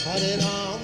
Hare Rama,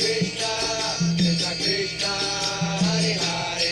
Krishna, Krishna Krishna, Hare Hare.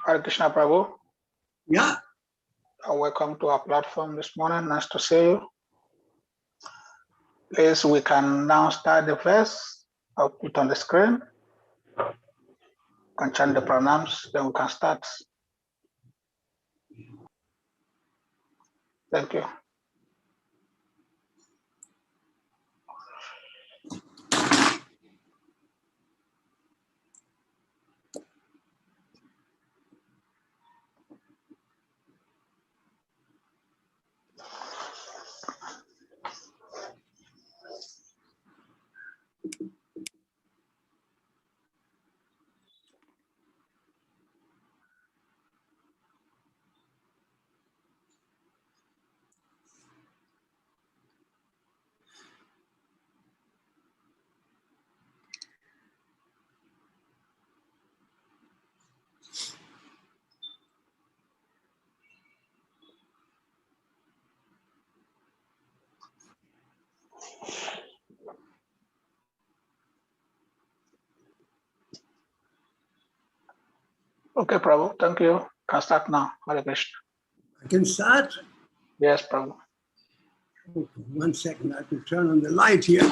Hare Krishna Prabhu. Yeah. Welcome to our platform this morning. Nice to see you. Please, we can now start the verse. I'll put on the screen. Can chant the pranams, then we can start. Thank you. Okay, Prabhu, thank you. Can start now. Hare Krishna. I can start? Yes, Prabhu. Okay, 1 second, I have to turn on the light here.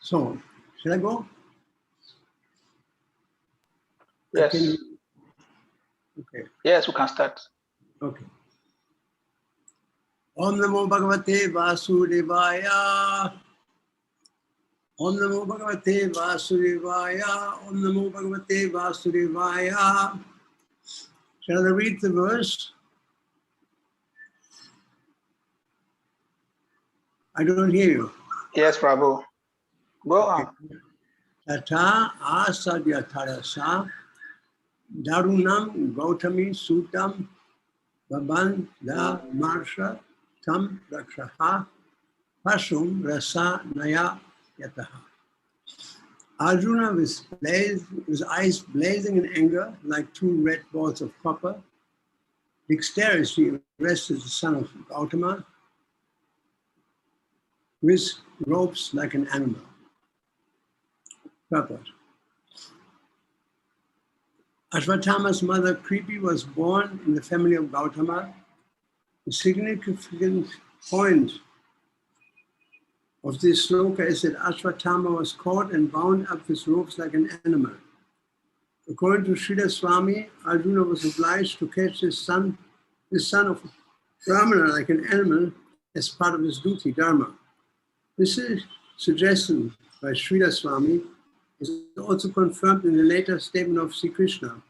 So, should I go? Yes. Okay. Yes, we can start. Okay. Om Namo Bhagavate Vasudevaya. Om Namo Bhagavate Vasudevaya. Om Namo Bhagavate Vasudevaya. Shall I read the verse? I don't hear you. Yes, Prabhu. Go on. Tata asadyatarasa darunam gautami sutam baban da marsha tam rakshaha pasum rasa naya yataha. Arjuna was his eyes blazing in anger like two red balls of copper. Dexterously arrested the son of Gautama with ropes like an animal. Purport. Ashwatthama's mother Kripi was born in the family of Gautama. The significant point of this sloka is that Ashwatthama was caught and bound up with ropes like an animal. According to Sridhar Swami, Arjuna was obliged to catch his son of Brahmana like an animal as part of his duty, dharma. This is suggestion by Sridhar Swami is also confirmed in the later statement of Sri Krishna.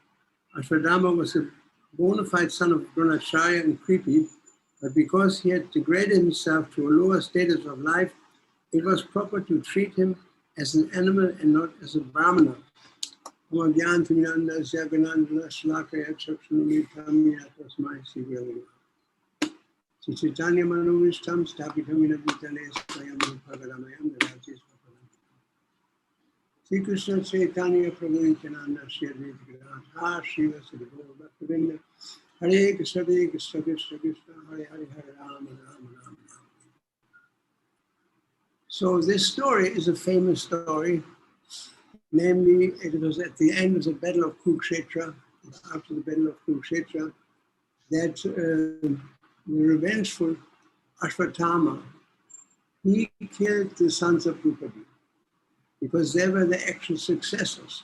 Ashwadama was a bona fide son of Dronacharya and Kripi, but because he had degraded himself to a lower status of life, it was proper to treat him as an animal and not as a brahmana. Chaitanya Manavishtam Stapitam in a Vitale Swayam Bhagaramayam Sri Krishna Chaitanya Prabhu Nityananda Shri Advaita Shiva Sadhguru Bhaktivinoda Hare Krishna Krishna Krishna Krishna Hare Hare Hare Rama Rama Rama. So this story is a famous story. Namely, it was at the end of the Battle of Kurukshetra, after the Battle of Kurukshetra, that the revengeful Ashwatthama, he killed the sons of Drupadi because they were the actual successors,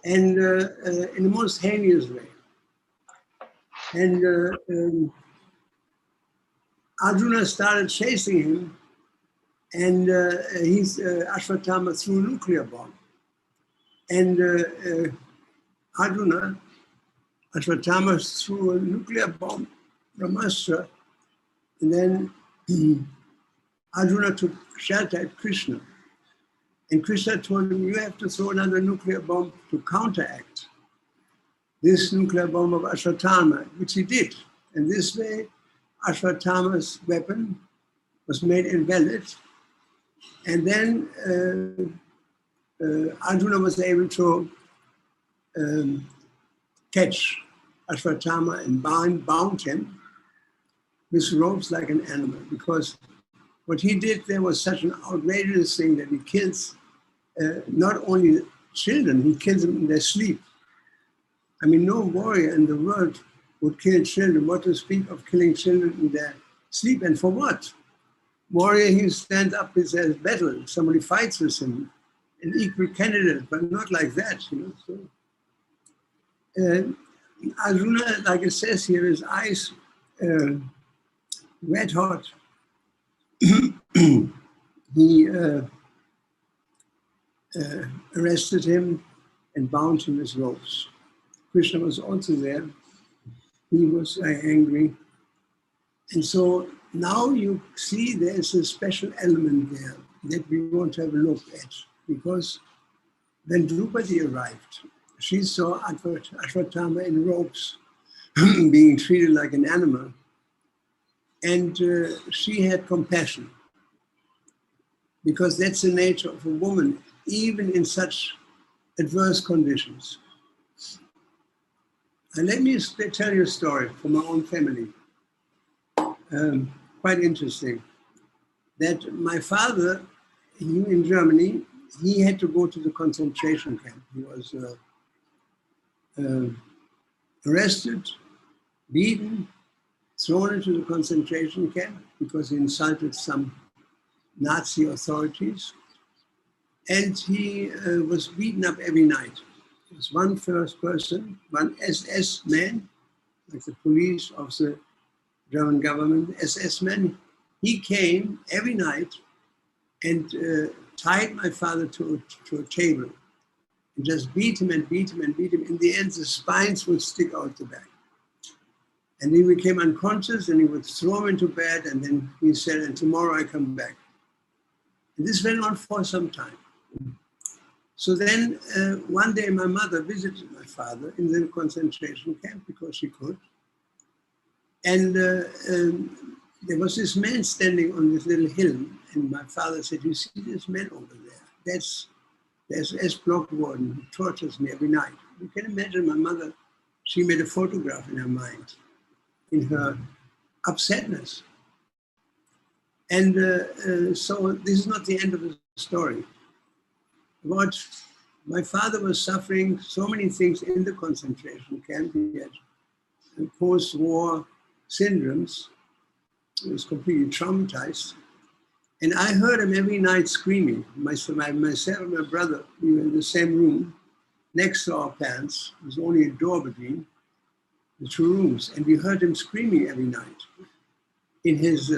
and in the most heinous way. And Arjuna started chasing him, and Ashwatthama threw a nuclear bomb. And Ashwatthama threw a nuclear bomb, Brahmastra, and then Arjuna took shelter at Krishna. And Krishna told him, you have to throw another nuclear bomb to counteract this nuclear bomb of Ashwatthama, which he did. And this way, Ashwatthama's weapon was made invalid. And then Arjuna was able to catch Ashwatthama and bound him with ropes like an animal, because what he did there was such an outrageous thing that he kills not only children, he kills them in their sleep. I mean, no warrior in the world would kill children. What to speak of killing children in their sleep, and for what? Warrior, he stands up with his battle. Somebody fights with him, an equal candidate, but not like that, you know. So, Arjuna, like it says here, his eyes red hot. He arrested him and bound him with ropes. Krishna was also there. He was angry. And so now you see there's a special element there that we want to have a look at. Because when Drupadi arrived, she saw Ashwatthama in ropes, being treated like an animal. And she had compassion, because that's the nature of a woman, even in such adverse conditions. And let me tell you a story from my own family. Quite interesting. That my father, in Germany, he had to go to the concentration camp. He was arrested, beaten, thrown into the concentration camp because he insulted some Nazi authorities. And he was beaten up every night. There was one first person, one SS man, like the police of the German government, SS man. He came every night and tied my father to a table and just beat him and beat him and beat him. In the end, the spines would stick out the back. And he became unconscious, and he would throw him into bed, and then he said, and tomorrow I come back. And this went on for some time. So then one day my mother visited my father in the concentration camp because she could. And there was this man standing on this little hill, and my father said, you see this man over there? That's S. Block Warden, who tortures me every night. You can imagine my mother, she made a photograph in her mind, in her upsetness. And so this is not the end of the story. But my father was suffering so many things in the concentration camp. He had post-war syndromes. He was completely traumatized. And I heard him every night screaming. Myself and my brother, we were in the same room, next to our parents. There was only a door between the two rooms. And we heard him screaming every night in his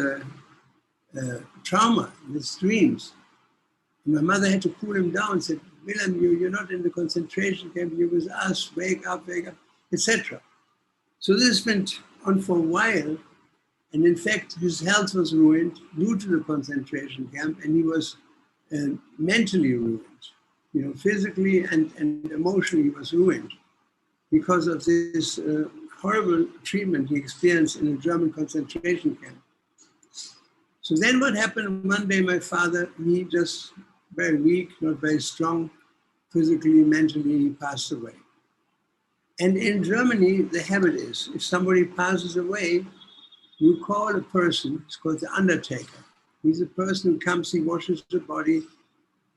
trauma, in his dreams. And my mother had to cool him down and said, Willem, you're not in the concentration camp, you're with us, wake up, etc. So this went on for a while. And in fact, his health was ruined due to the concentration camp, and he was mentally ruined. Physically and emotionally he was ruined because of this horrible treatment he experienced in a German concentration camp. So then what happened, one day my father, he just very weak, not very strong, physically, mentally, he passed away. And in Germany, the habit is, if somebody passes away, you call a person, it's called the undertaker. He's a person who comes, he washes the body,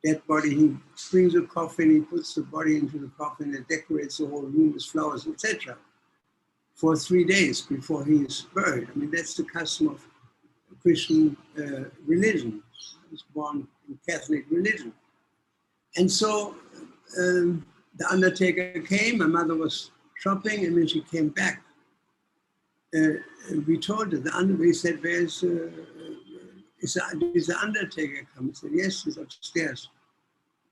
dead body, he brings a coffin, he puts the body into the coffin and decorates the whole room with flowers, etc. for 3 days before he is buried. I mean, that's the custom of Christian religion. I was born in Catholic religion. And so the undertaker came, my mother was shopping, and when she came back, we told her, we said, is the undertaker come? He said, yes, he's upstairs.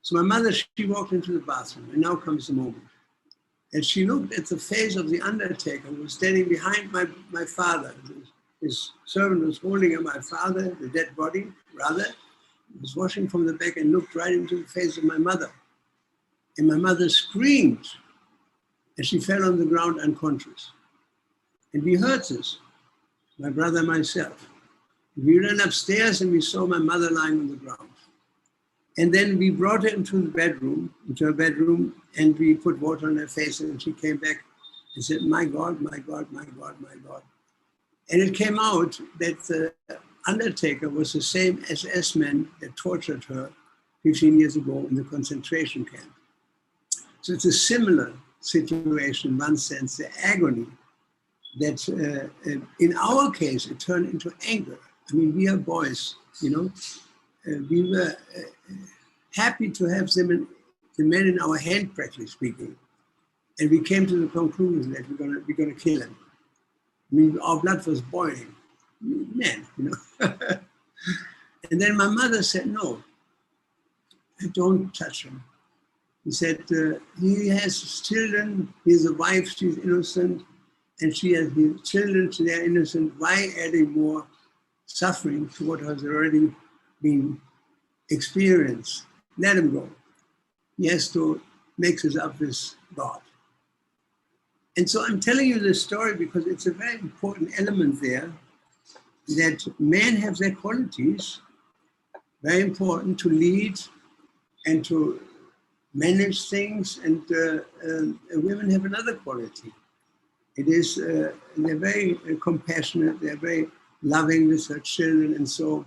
So my mother, she walked into the bathroom, and now comes the moment. And she looked at the face of the undertaker who was standing behind my father. His servant was holding my father, the dead body, rather. He was washing from the back and looked right into the face of my mother. And my mother screamed, and she fell on the ground unconscious. And we heard this, my brother and myself. We ran upstairs and we saw my mother lying on the ground. And then we brought her into her bedroom, and we put water on her face, and she came back and said, my God, my God, my God, my God. And it came out that the undertaker was the same SS man that tortured her 15 years ago in the concentration camp. So it's a similar situation in one sense, the agony that in our case, it turned into anger. I mean, we are boys, we were happy to have the men in our hand, practically speaking. And we came to the conclusion that we're gonna kill him. I mean, our blood was boiling. Man, And then my mother said, no, don't touch him. He said, he has children, he has a wife, she's innocent, and she has his children, they are innocent. Why adding more suffering to what has already been experienced? Let him go. He has to make this up with God. And so I'm telling you this story because it's a very important element there, that men have their qualities, very important to lead and to manage things, and women have another quality. It is, they're very compassionate, they're very loving with their children, and so,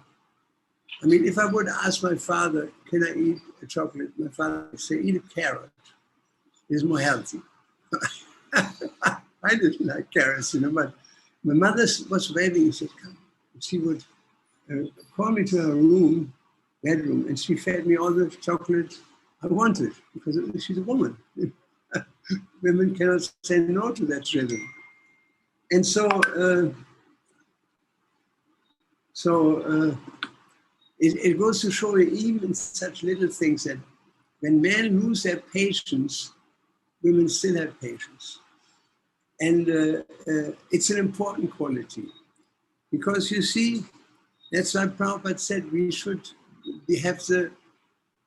I mean, if I would ask my father, can I eat a chocolate? My father would say, eat a carrot, it's more healthy. I didn't like carrots, but my mother was waving and said, come. She would call me to her bedroom, and she fed me all the chocolate I wanted, because she's a woman. Women cannot say no to their children. And so, it goes to show you, even in such little things, that when men lose their patience, women still have patience. And it's an important quality. Because you see, that's why Prabhupada said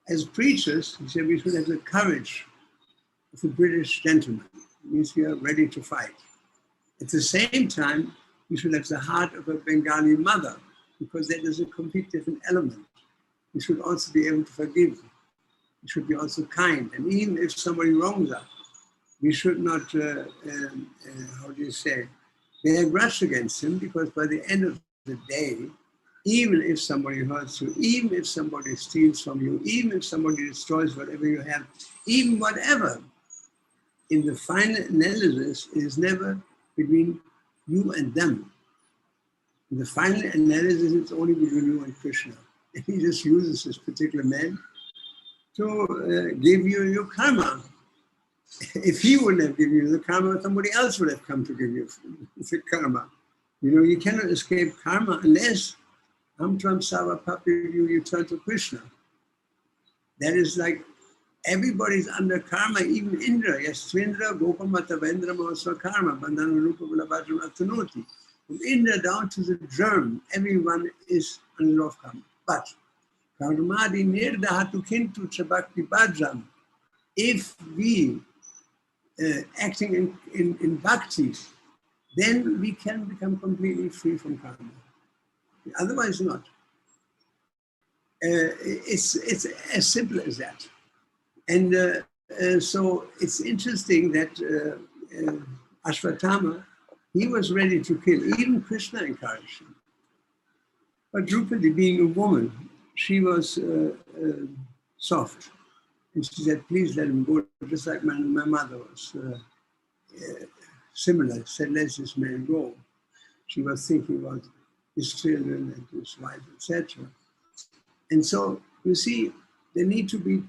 as preachers, he said we should have the courage of a British gentleman. It means we are ready to fight. At the same time, we should have the heart of a Bengali mother, because that is a complete different element. We should also be able to forgive. We should be also kind. And even if somebody wrongs us, we should not, bear a grudge against him, because by the end of the day, even if somebody hurts you, even if somebody steals from you, even if somebody destroys whatever you have, even whatever, in the final analysis, it is never between you and them. In the final analysis, it's only between you and Krishna. And he just uses this particular man to give you your karma. If he wouldn't have given you the karma, somebody else would have come to give you the karma. You cannot escape karma unless Amtram Sava Papi, you turn to Krishna. That is like everybody's under karma, even Indra. Yes, Swindra, Gopamata, Vendra, Mahasva Karma, Bandhana Rupa Bulabhadra Atanoti. From India down to the German, everyone is on love karma. But karmadi nirdhatu kintu chabakti bhajam. If we acting in bhakti, then we can become completely free from karma. Otherwise not. It's as simple as that. And so it's interesting that Ashwatthama, he was ready to kill. Even Krishna encouraged him. But Draupadi, being a woman, she was soft. And she said, please let him go, just like my mother was similar, said, let this man go. She was thinking about his children and his wife, etc. And so, you see, there need to be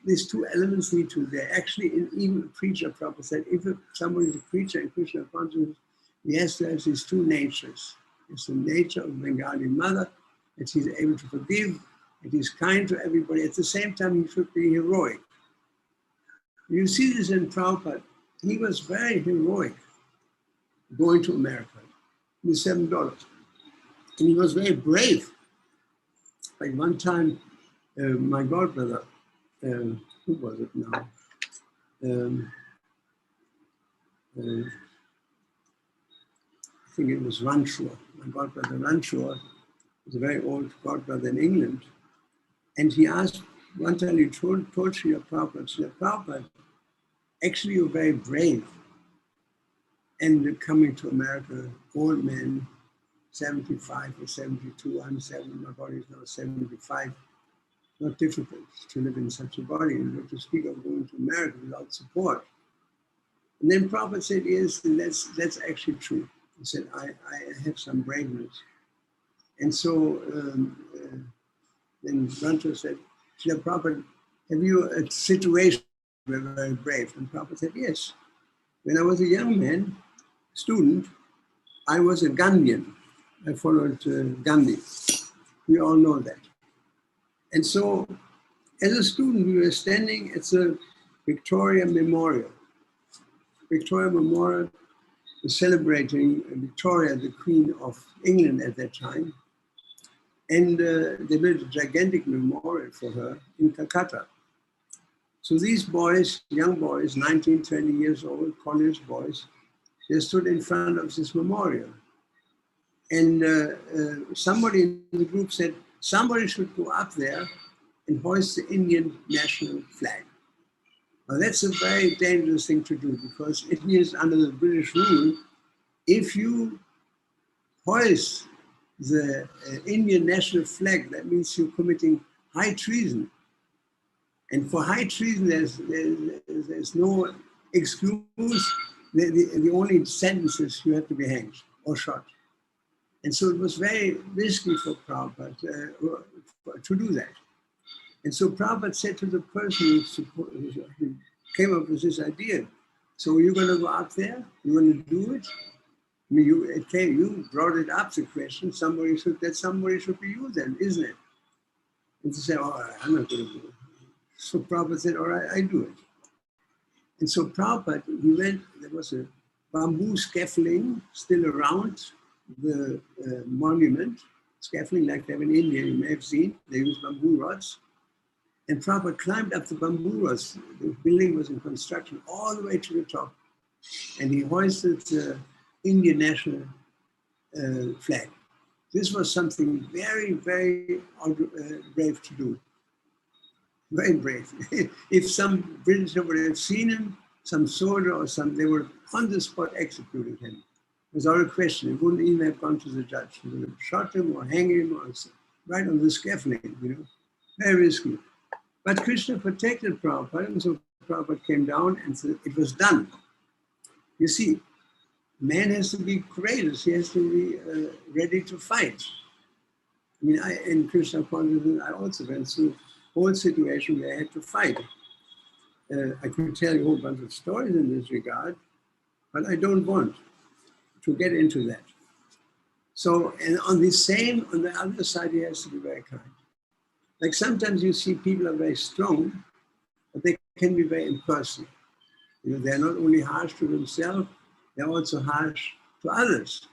these two elements need to be there. Actually, even a preacher, Prabhu said, if somebody is a preacher in Krishna consciousness, he has to have these two natures. It's the nature of Bengali mother, that he's able to forgive, that he's kind to everybody. At the same time, he should be heroic. You see this in Prabhupada. He was very heroic going to America with $7. And he was very brave. Like one time, my godbrother, who was it now? I think it was Ranshaw. My godbrother Ranshaw was a very old godbrother in England. And he asked, one time he told Srila Prabhupada, Srila Prabhupada, actually you're very brave. And coming to America, old man, 75 or 72, I'm 70, my body is now 75. Not difficult to live in such a body, and to speak of going to America without support. And then Prabhupada said, yes, and that's actually true. He said, I have some braveness. And so then Rancho said, Srila Prabhupada, have you a situation where you're very brave? And Prabhupada said, yes. When I was a young man, student, I was a Gandhian. I followed Gandhi. We all know that. And so, as a student, we were standing at the Victoria Memorial. Victoria Memorial was celebrating Victoria, the Queen of England at that time. And they built a gigantic memorial for her in Calcutta. So these boys, young boys, 19, 20 years old, college boys, they stood in front of this memorial. And somebody in the group said, somebody should go up there and hoist the Indian national flag. Now that's a very dangerous thing to do, because it means under the British rule, if you hoist the Indian national flag, that means you're committing high treason. And for high treason, there's no excuse. The only sentence is you have to be hanged or shot. And so it was very risky for Prabhupada to do that. And so Prabhupada said to the person who came up with this idea, so you're going to go up there? You're going to do it? I mean, you brought it up, the question, somebody should be you then, isn't it? And to say, all right, I'm not going to do it. So Prabhupada said, all right, I do it. And so Prabhupada, he went, there was a bamboo scaffolding still around the monument, scaffolding like they have in India, you may have seen, they use bamboo rods. And Prabhupada climbed up the bamboo rods. The building was in construction all the way to the top. And he hoisted the Indian national flag. This was something very, very brave to do. Very brave. If some British would have seen him, some soldier or some, they would have on the spot executed him. Without a question. It wouldn't even have gone to the judge. They would have shot him or hanged him or right on the scaffolding, you know. Very risky. But Krishna protected Prabhupada, and so Prabhupada came down and said, it was done. You see, man has to be courageous. He has to be ready to fight. I mean, in Krishna consciousness, I also went through a whole situation where I had to fight. I could tell you a whole bunch of stories in this regard, but I don't want to get into that. So, and on the other side, he has to be very kind. Like sometimes you see people are very strong, but they can be very impersonal. You know, they're not only harsh to themselves, they're also harsh to others.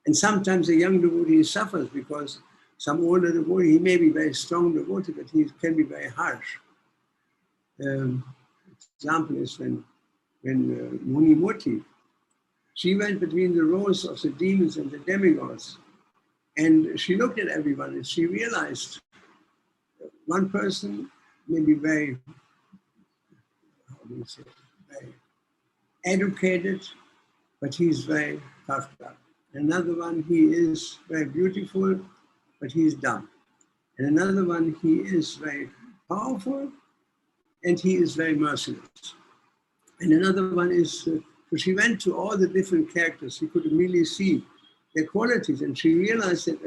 And sometimes a young devotee suffers because some older devotee, he may be very strong devotee, but he can be very harsh. Example is when Muni Moti, she went between the rows of the demons and the demigods, and she looked at everyone and she realized one person may be very, how do you say, very educated, but he's very puffed up. Another one, he is very beautiful, but he's dumb. And another one, he is very powerful, and he is very merciless. And another one is, so she went to all the different characters. She could immediately see their qualities, and she realized that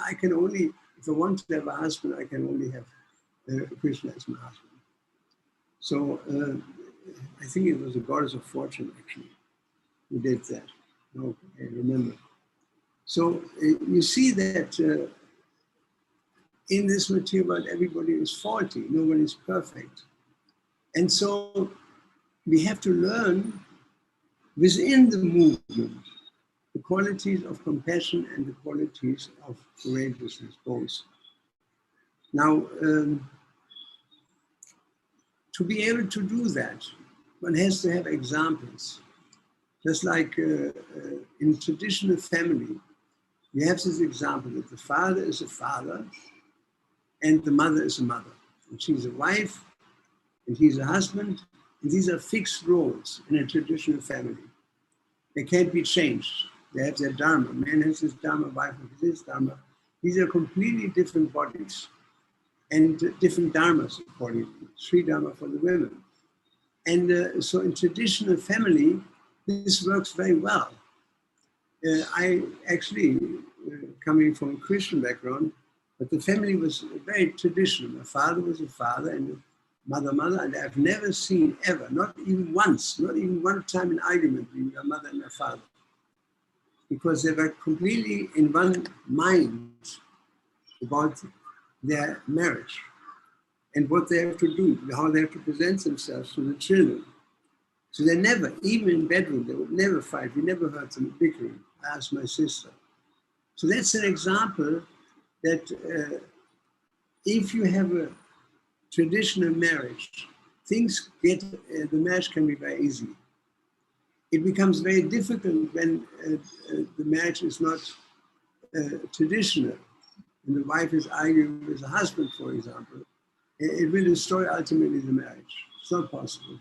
I can only, if I want to have a husband, I can only have Krishna as my husband. So I think it was the goddess of fortune, actually, who did that. No, I remember. So you see that in this material world, everybody is faulty, nobody is perfect. And so we have to learn within the movement the qualities of compassion and the qualities of courageousness, both. Now, to be able to do that, one has to have examples. Just like in traditional family, we have this example that the father is a father and the mother is a mother. And she's a wife and he's a husband. And these are fixed roles in a traditional family. They can't be changed. They have their dharma. Man has his dharma, wife has his dharma. These are completely different bodies and different dharmas, accordingly. Sri dharma for the women. And so in traditional family, this works very well. I actually, coming from a Christian background, but the family was very traditional. My father was a father and mother, and I've never seen ever, not even once, not even one time an argument between my mother and my father. Because they were completely in one mind about their marriage and what they have to do, how they have to present themselves to the children. So they never, even in bedroom, they would never fight. We never heard them bickering. I asked my sister. So that's an example that if you have a traditional marriage, things get, the marriage can be very easy. It becomes very difficult when the marriage is not traditional. And the wife is arguing with the husband, for example. It will destroy ultimately the marriage. It's not possible.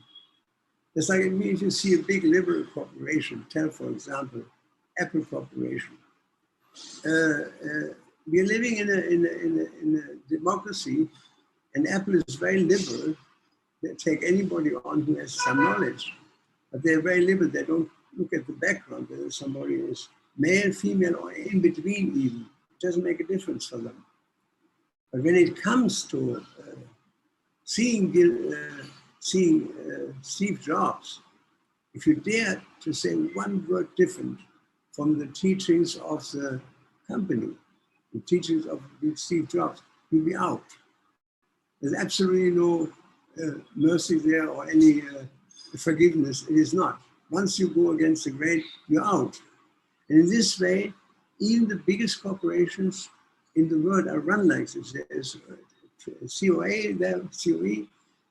It's like if you see a big liberal corporation, tell, for example, Apple Corporation. We're living in a democracy, and Apple is very liberal. They take anybody on who has some knowledge, but they're very liberal. They don't look at the background, whether somebody is male, female, or in between even. It doesn't make a difference for them. But when it comes to seeing Steve Jobs, if you dare to say one word different from the teachings of the company, the teachings of Steve Jobs, you'll be out. There's absolutely no mercy there or any forgiveness. It is not. Once you go against the grain, you're out. And in this way, even the biggest corporations in the world are run like this. There's COA there, COE,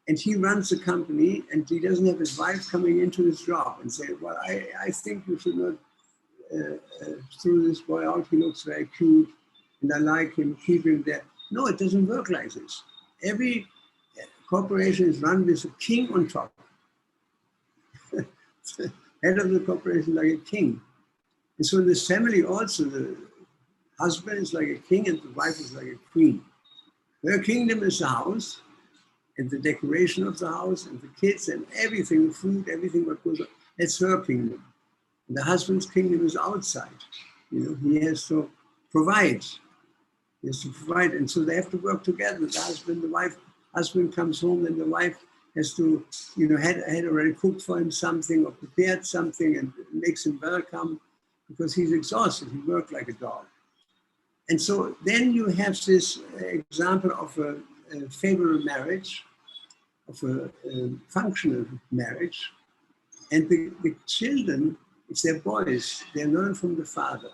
and he runs the company, and he doesn't have his wife coming into his job and say, well, I think you should not throw this boy out. He looks very cute, and I like him, keep him there. No, it doesn't work like this. Every corporation is run with a king on top. The head of the corporation like a king. And so in this family also, the husband is like a king and the wife is like a queen. Her kingdom is the house and the decoration of the house and the kids and everything, the food, everything what goes on. That's her kingdom. And the husband's kingdom is outside. You know, he has to provide. He has to provide. And so they have to work together. The husband, the wife, husband comes home and the wife has to, you know, had already cooked for him something or prepared something and makes him welcome because he's exhausted. He worked like a dog. And so then you have this example of a favorable marriage, of a functional marriage. And the children, if they're boys, they learn from the father.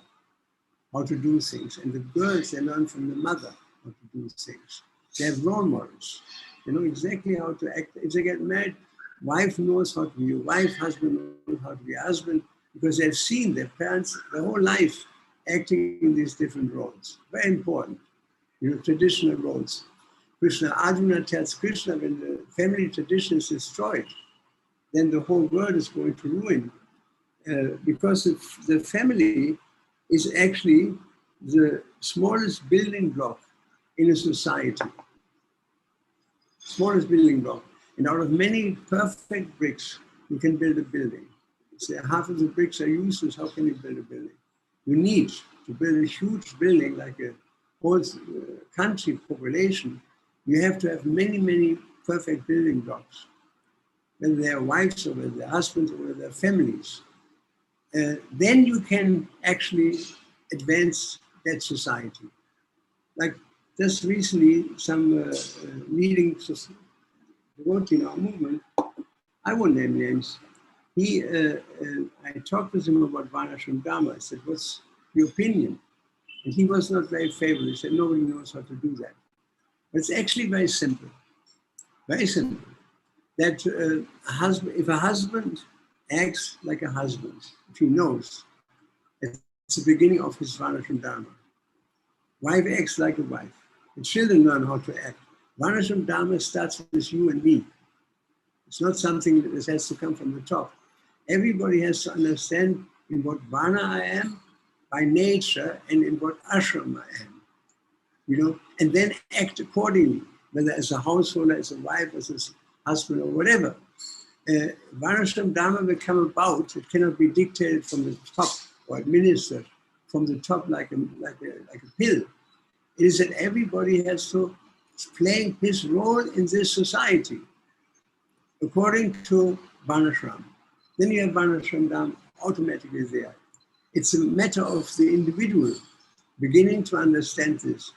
how to do things. And the girls, they learn from the mother how to do things. They have role models. They know exactly how to act. If they get married, wife knows how to be a wife, husband knows how to be a husband, because they've seen their parents their whole life acting in these different roles. Very important, traditional roles. Krishna, Arjuna tells Krishna, when the family tradition is destroyed, then the whole world is going to ruin. Because the family is actually the smallest building block in a society. Smallest building block. And out of many perfect bricks, you can build a building. Say half of the bricks are useless, how can you build a building? You need to build a huge building like a whole country population. You have to have many, many perfect building blocks. Whether they're wives or whether they're husbands or whether they're families. Then you can actually advance that society. Like just recently, some leading devotee in our movement, I won't name names, I talked with him about Varnashram Dharma. I said, what's your opinion? And he was not very favorable. He said, nobody knows how to do that. But it's actually very simple. Very simple. That if a husband acts like a husband, if he knows, it's the beginning of his Varnashram Dharma. Wife acts like a wife. The children learn how to act. Varnashram Dharma starts with you and me. It's not something that has to come from the top. Everybody has to understand in what Varna I am by nature and in what ashram I am. And then act accordingly, whether as a householder, as a wife, as a husband, or whatever. Varnashram Dharma will come about. It cannot be dictated from the top or administered from the top like a pill. It is that everybody has to play his role in this society according to Varnashram. Then you have Varnashram Dharma automatically there. It's a matter of the individual beginning to understand this.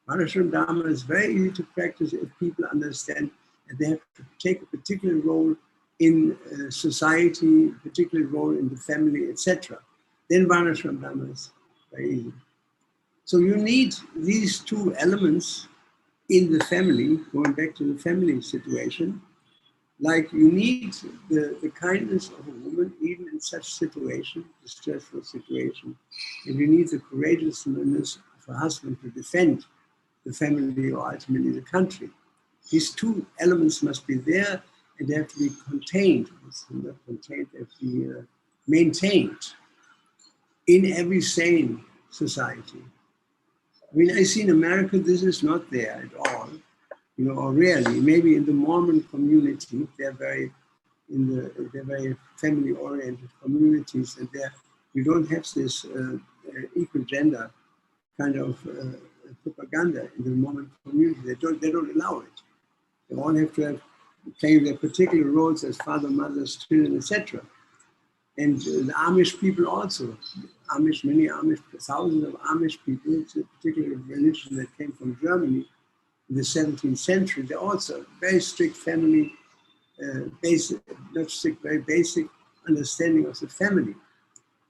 Varnashram Dharma is very easy to practice if people understand that they have to take a particular role in society, a particular role in the family, etc. Then Varnashram Dharma is very easy. So you need these two elements in the family, going back to the family situation. Like you need the kindness of a woman, even in such situation, a stressful situation. And you need the courageousness of a husband to defend the family or ultimately the country. These two elements must be there and they have to be contained. Not contained, they have to be maintained in every sane society. I mean, I see in America, this is not there at all. Or rarely, maybe in the Mormon community, they're very family-oriented communities, and we don't have this equal gender kind of propaganda in the Mormon community. They don't allow it. They all have to have playing their particular roles as father, mothers, children, etc. And the Amish people also, thousands of Amish people, it's a particular religion that came from Germany in the 17th century. They're also very strict family, very basic understanding of the family.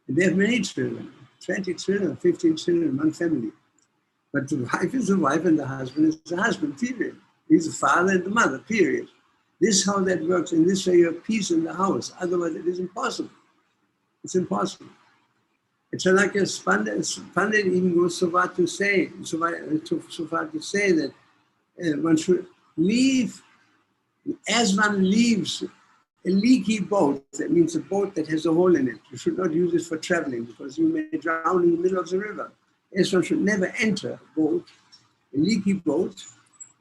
And they have many children, 20 children, 15 children in one family. But the wife is the wife and the husband is the husband, period. He's the father and the mother, period. This is how that works. In this way, you have peace in the house. Otherwise, it is impossible. It's impossible. It's like a Pandit even goes so far to say that one should leave, as one leaves a leaky boat, that means a boat that has a hole in it. You should not use it for traveling because you may drown in the middle of the river. As one should never enter a boat, a leaky boat.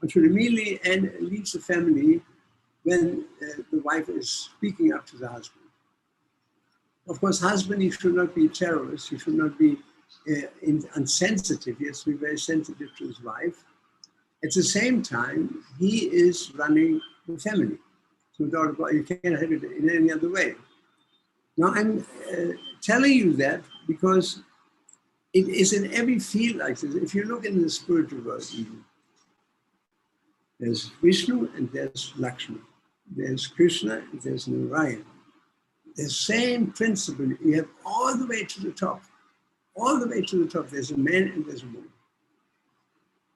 One should immediately leave the family when the wife is speaking up to the husband. Of course, husband, he should not be a terrorist. He should not be insensitive. He has to be very sensitive to his wife. At the same time, he is running the family. So you can't have it in any other way. Now, I'm telling you that because it is in every field like this. If you look in the spiritual world even, there's Vishnu and there's Lakshmi. There's Krishna and there's Narayan. The same principle you have all the way to the top. all the way to the top. There's a man and there's a woman.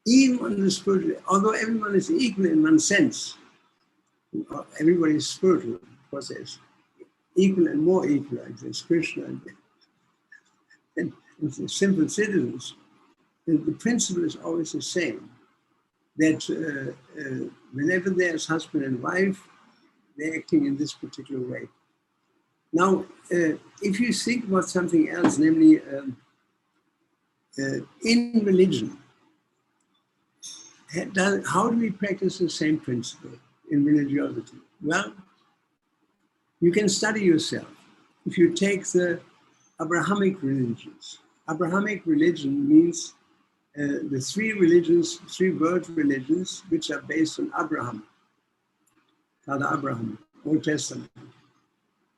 Even on the spiritual, although everyone is equal in one sense, everybody is spiritual, of course there's equal and more equal, like there's Krishna and the simple citizens. The principle is always the same, that whenever there's husband and wife, they're acting in this particular way. Now, if you think about something else, namely in religion, how do we practice the same principle in religiosity? Well, you can study yourself. If you take the Abrahamic religions, Abrahamic religion means the three religions, three world religions, which are based on Abraham, Father Abraham, Old Testament.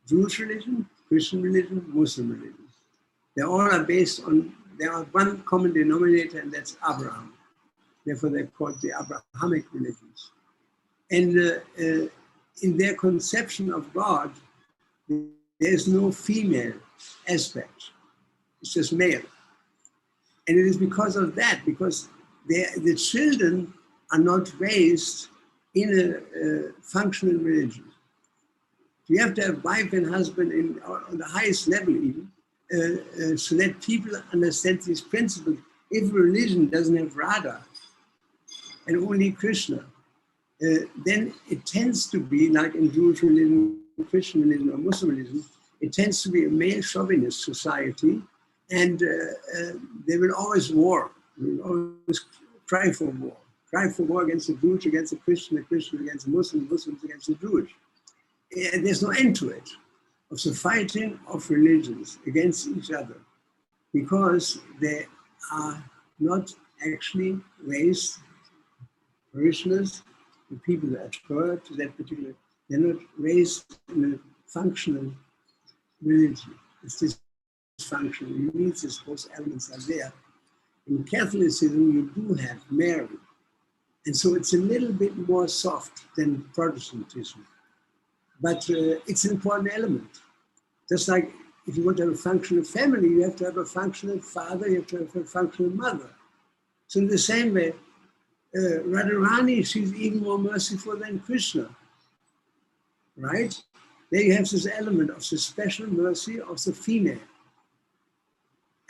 Jewish religion, Christian religion, Muslim religion. They all are based on, there are one common denominator, and that's Abraham. Therefore, they're called the Abrahamic religions. And in their conception of God, there's no female aspect. It's just male. And it is because of that, because the children are not raised in a functional religion. You have to have wife and husband on the highest level even, so that people understand these principles. If religion doesn't have Radha and only Krishna, then it tends to be like in Jewish religion, Christian religion, or Muslim religion, it tends to be a male chauvinist society, and they will always war. They will always cry for war against the Jewish, against the Christian against the Muslims against the Jewish. And there's no end to it, of the fighting of religions against each other, because they are not actually raised parishioners, the people that adhere to that particular, they're not raised in a functional religion. It's dysfunctional. You need this, those elements are there. In Catholicism, you do have Mary. And so it's a little bit more soft than Protestantism. But it's an important element. Just like if you want to have a functional family, you have to have a functional father, you have to have a functional mother. So in the same way, Radharani, she's even more merciful than Krishna, right? There you have this element of the special mercy of the female.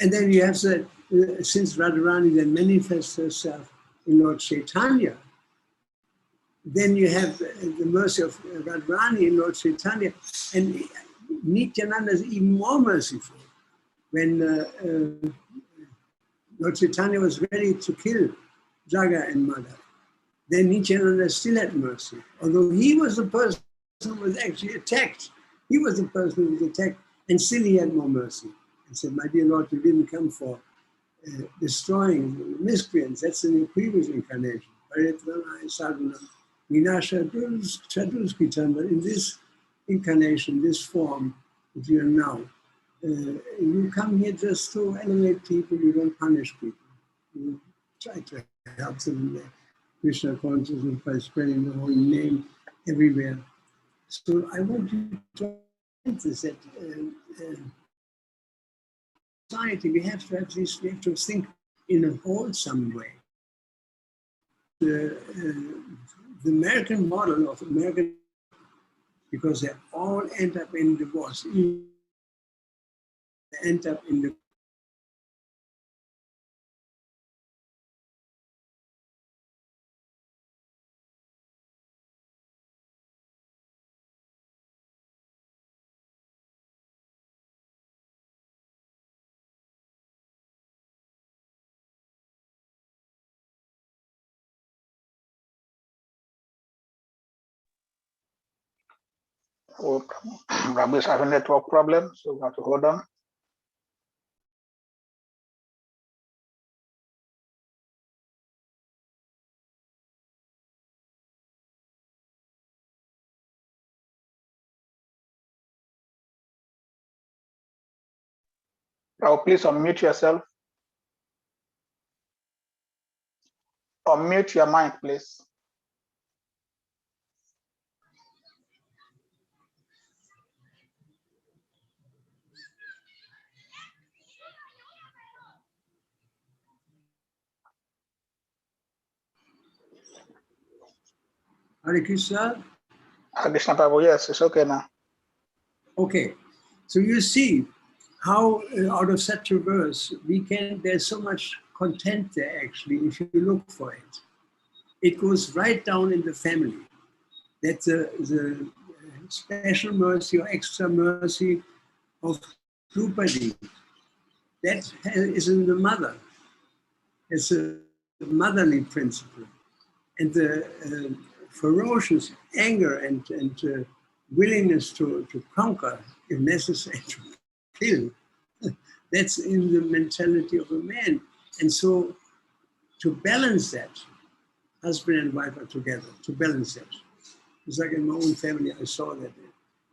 And then you have the, since Radharani then manifests herself in Lord Chaitanya, then you have the mercy of Radharani in Lord Chaitanya, and Nityananda is even more merciful. When Lord Chaitanya was ready to kill Jaga and Madha, then Nityananda still had mercy. Although he was the person who was actually attacked. He was the person who was attacked, and still he had more mercy. And said, my dear Lord, you didn't come for destroying miscreants. That's in the previous incarnation. But in this incarnation, this form that you are now, you come here just to elevate people, you don't punish people. You try to help them in their Krishna consciousness by spreading the holy name everywhere. So I want you to emphasize that society, we have to have this, we have to think in a wholesome way. The American model of American, because they all end up in divorce, they end up in the Oh, Prabhu is having network problems, so we have to hold on. Prabhu, please unmute yourself. Unmute your mic, please. Hare Krishna? Krishna Prabhu, yes, it's okay now. Okay, so you see how out of such a verse, there's so much content there actually, if you look for it. It goes right down in the family. That's the special mercy or extra mercy of Drupadi. That is in the mother. It's a motherly principle. And the ferocious anger and willingness to conquer, if necessary, to kill, that's in the mentality of a man. And so to balance that, husband and wife are together, to balance that. It's like in my own family, I saw that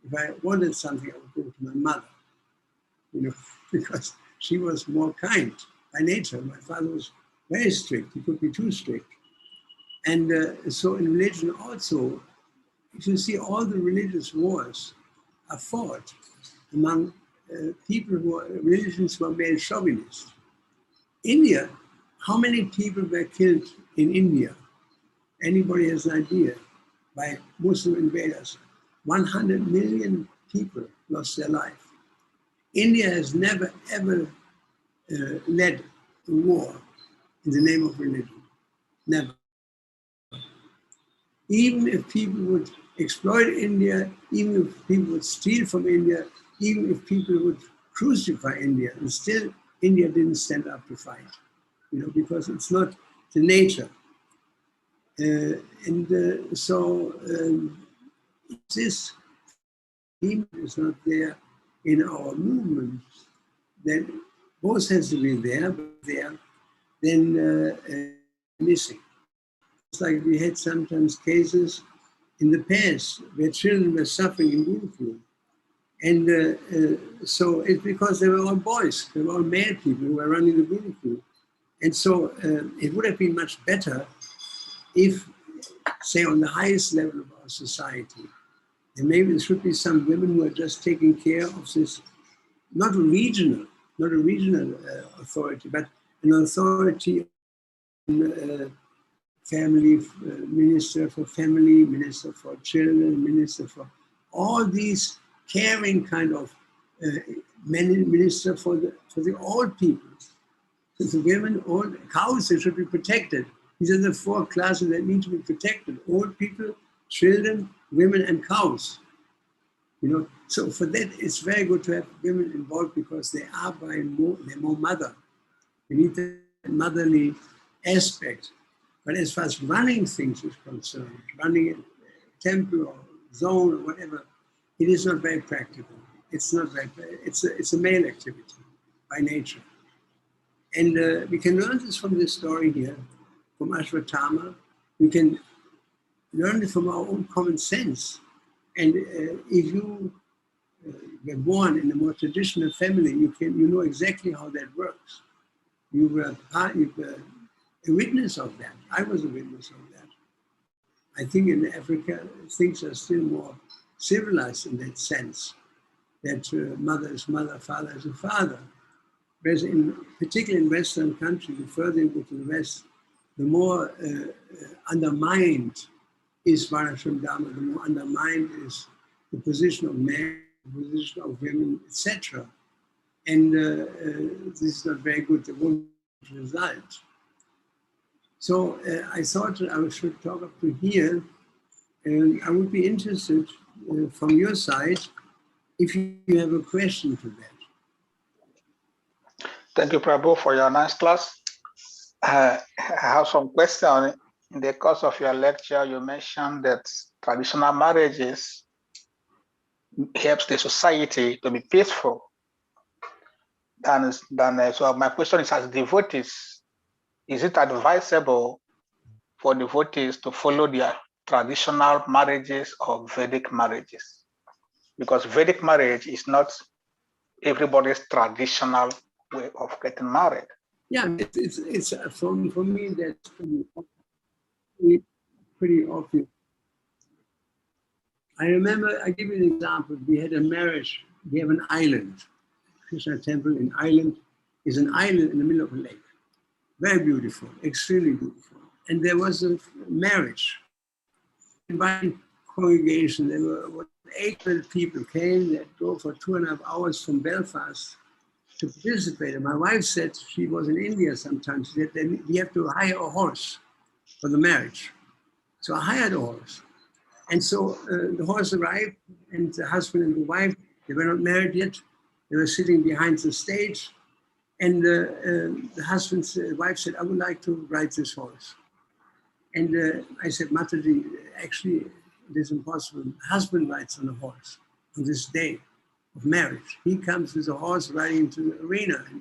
if I wanted something, I would go to my mother, because she was more kind by nature. My father was very strict. He could be too strict. And so in religion also, if you see all the religious wars are fought among people religions who are male chauvinists. India, how many people were killed in India? Anybody has an idea? By Muslim invaders. 100 million people lost their life. India has never ever led a war in the name of religion. Never. Even if people would exploit India, even if people would steal from India, even if people would crucify India, and still India didn't stand up to fight, because it's not the nature. So this theme is not there in our movement, then both has to be there, but then missing. It's like we had sometimes cases in the past where children were suffering in Gurukul. And so it's because they were all boys, they were all male people who were running the Gurukul. And so it would have been much better if, say, on the highest level of our society, and maybe there should be some women who are just taking care of this, not a regional authority, but an authority, family, minister for family, minister for children, minister for all these caring kind of minister for the old people. The women, old cows, they should be protected. These are the four classes that need to be protected: old people, children, women, and cows. So for that, it's very good to have women involved because they are they're more mother. We need the motherly aspect. But as far as running things is concerned, running a temple or zone or whatever, it is not very practical. It's not very. It's a male activity by nature. And we can learn this from this story here, from Ashwatthama. We can learn it from our own common sense. And if you were born in a more traditional family, you know exactly how that works. You were a witness of that. I was a witness of that. I think in Africa, things are still more civilized in that sense, that mother is mother, father is a father. Whereas particularly in Western countries, the further you go to the West, the more undermined is Varnashram Dharma, the more undermined is the position of men, the position of women, etc. And this is not very good, the won't result. So I thought I should talk up to here, and I would be interested from your side if you have a question to that. Thank you, Prabhu, for your nice class. I have some questions. In the course of your lecture, you mentioned that traditional marriages helps the society to be peaceful. So my question is, as devotees, is it advisable for devotees to follow their traditional marriages or Vedic marriages? Because Vedic marriage is not everybody's traditional way of getting married. Yeah, it's for me that's pretty obvious. I remember, I give you an example. We had a marriage. We have an island. Krishna temple in Ireland is an island in the middle of a lake. Very beautiful, extremely beautiful. And there was a marriage. invited congregation. There were 800 people came that drove for 2.5 hours from Belfast to participate. And my wife said, she was in India sometimes, she said, then we have to hire a horse for the marriage. So I hired a horse. And so the horse arrived, and the husband and the wife, they were not married yet. They were sitting behind the stage. And the husband's wife said, I would like to ride this horse. And I said, Mataji, actually, it is impossible. The husband rides on a horse on this day of marriage. He comes with a horse riding into the arena, in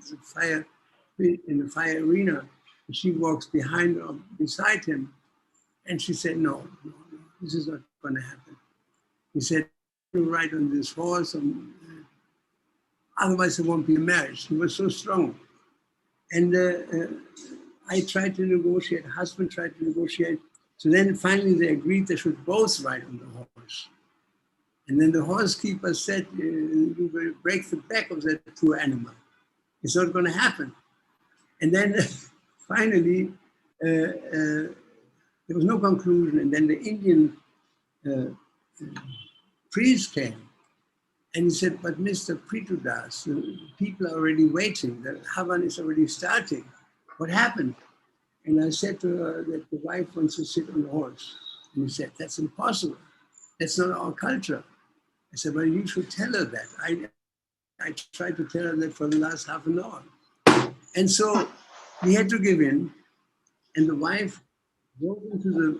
the fire arena. And she walks behind or beside him. And she said, no, this is not going to happen. He said, you ride on this horse, otherwise it won't be a marriage. He was so strong. And I tried to negotiate, husband tried to negotiate. So then finally they agreed they should both ride on the horse. And then the horse keeper said, you will break the back of that poor animal. It's not going to happen. And then finally, there was no conclusion. And then the Indian priest came. And he said, but Mr. Prithu Das, people are already waiting. The Havan is already starting. What happened? And I said to her that the wife wants to sit on the horse. And he said, that's impossible. That's not our culture. I said, well, you should tell her that. I tried to tell her that for the last half an hour. And so we had to give in. And the wife drove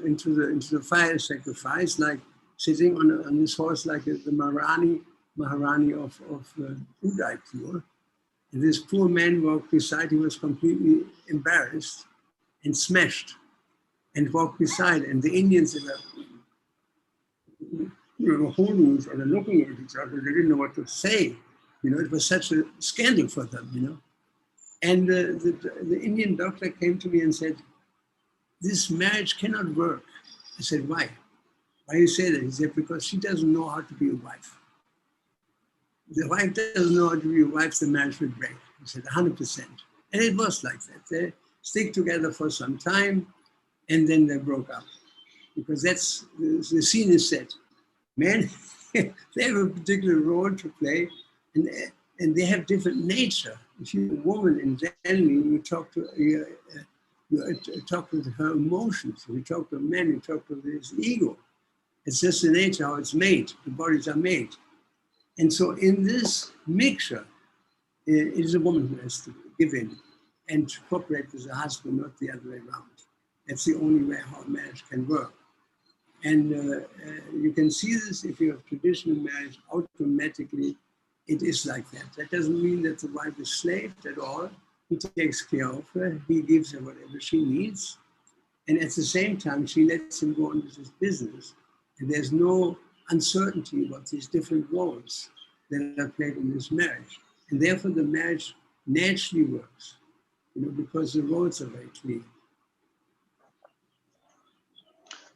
into the fire sacrifice, like sitting on this horse like the Maharani of Udaipur. And this poor man walked beside, he was completely embarrassed and smashed and walked beside. And the Indians were holding each other, looking at each other. They didn't know what to say. It was such a scandal for them, And the Indian doctor came to me and said, this marriage cannot work. I said, why? Why do you say that? He said, because she doesn't know how to be a wife. The wife doesn't know how to be a wife, the marriage will break. He said, 100%. And it was like that. They stick together for some time, and then they broke up. Because that's, the scene is set. Men, they have a particular role to play, and they have different nature. If you're a woman in generally, you talk to her emotions. You talk to a man, you talk to his ego. It's just the nature how it's made. The bodies are made. And so in this mixture, it is a woman who has to give in and cooperate with the husband, not the other way around. That's the only way how a marriage can work. And you can see this if you have traditional marriage, automatically it is like that. That doesn't mean that the wife is slaved at all. He takes care of her, he gives her whatever she needs. And at the same time, she lets him go on with his business. And there's no uncertainty about these different roles that are played in this marriage. And therefore the marriage naturally works, because the roles are very clear.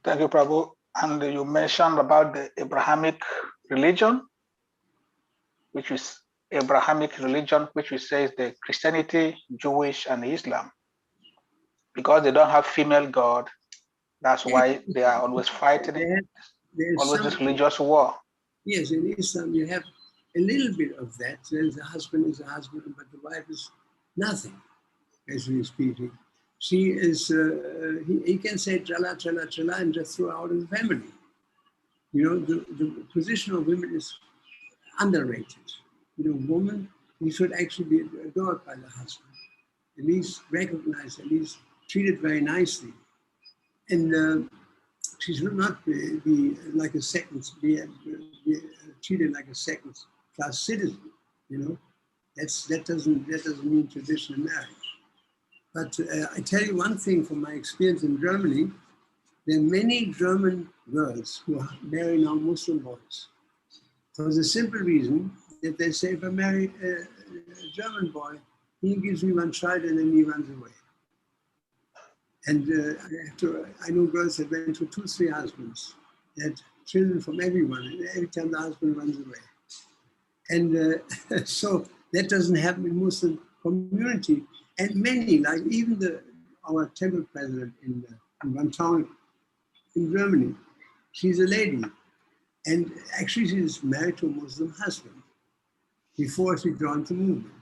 Thank you, Prabhu. And you mentioned about the Abrahamic religion, which is Abrahamic religion, which we say is the Christianity, Jewish, and Islam. Because they don't have female God, that's why they are always fighting, always this religious war. Yes, in Islam you have a little bit of that. There's a husband is a husband, but the wife is nothing, basically speaking. She is, he can say chala, chala, chala, and just throw out of the family. The position of women is underrated. Woman, you should actually be adored by the husband, at least recognized, at least treated very nicely. And she should not be like a second, be treated like a second-class citizen. That doesn't mean traditional marriage. But I tell you one thing from my experience in Germany, there are many German girls who marry now Muslim boys. For the simple reason that they say, if I marry a German boy, he gives me one child and then he runs away. And I know girls that went to 2-3 husbands. They had children from everyone, and every time the husband runs away. And so that doesn't happen in Muslim community. And many, like even our temple president in one town in Germany, She's a lady. And actually she's married to a Muslim husband before she joined the movement,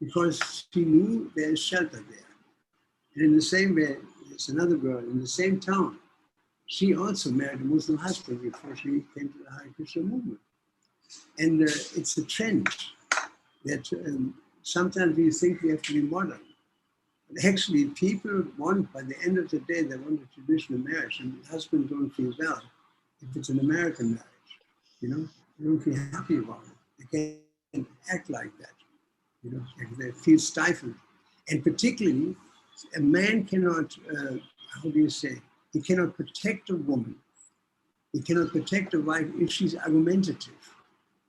because she knew there's shelter there. And in the same way, there's another girl in the same town. She also married a Muslim husband before she came to the Hare Krishna movement. And it's a trend that sometimes we think we have to be modern. But actually, people want, by the end of the day, they want a traditional marriage, and the husband don't feel well if it's an American marriage. You know, they don't feel happy about it. They can't act like that. You know, they feel stifled. And particularly, a man cannot, how do you say, he cannot protect a woman. He cannot protect a wife if she's argumentative.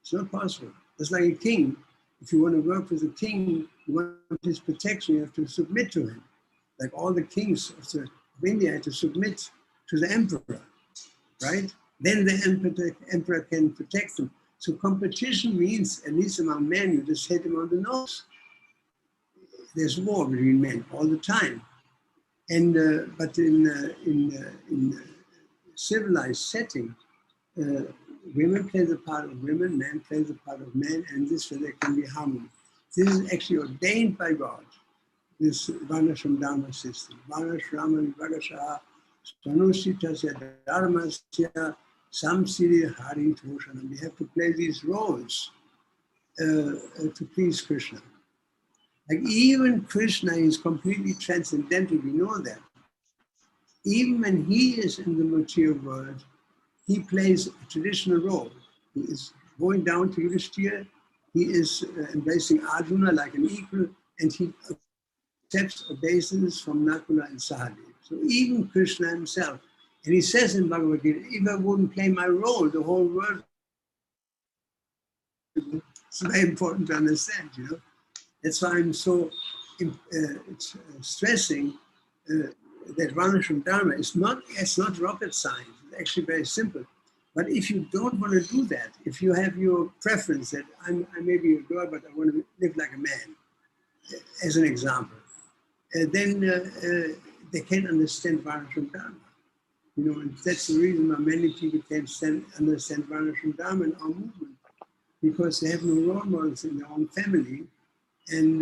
It's not possible. It's like a king. If you want to work with a king, you want his protection, you have to submit to him. Like all the kings of India had to submit to the emperor, right? Then the emperor can protect them. So competition means, at least among men, you just hit them on the nose. There's war between men all the time. And but in civilized setting, women play the part of women, men play the part of men, and this way there can be harmony. This is actually ordained by God, this Varnashram Dharma system. Varnashrama Vivagasha Svanushitasya Dharmasya Samsiri Hari Toshanam. We have to play these roles to please Krishna. Like even Krishna is completely transcendental, we know that. Even when he is in the material world, he plays a traditional role. He is going down to Yudhishthira, he is embracing Arjuna like an equal, and he accepts obeisance from Nakula and Sahadev. So even Krishna himself, and he says in Bhagavad Gita, if I wouldn't play my role, the whole world, it's very important to understand, you know. That's why I'm so stressing that Varnashram Dharma is not rocket science. It's actually very simple. But if you don't want to do that, if you have your preference that I may be a girl, but I want to live like a man, as an example, then they can't understand Varnashram Dharma. You know, and that's the reason why many people can't understand Varnashram Dharma in our movement, because they have no role models in their own family. And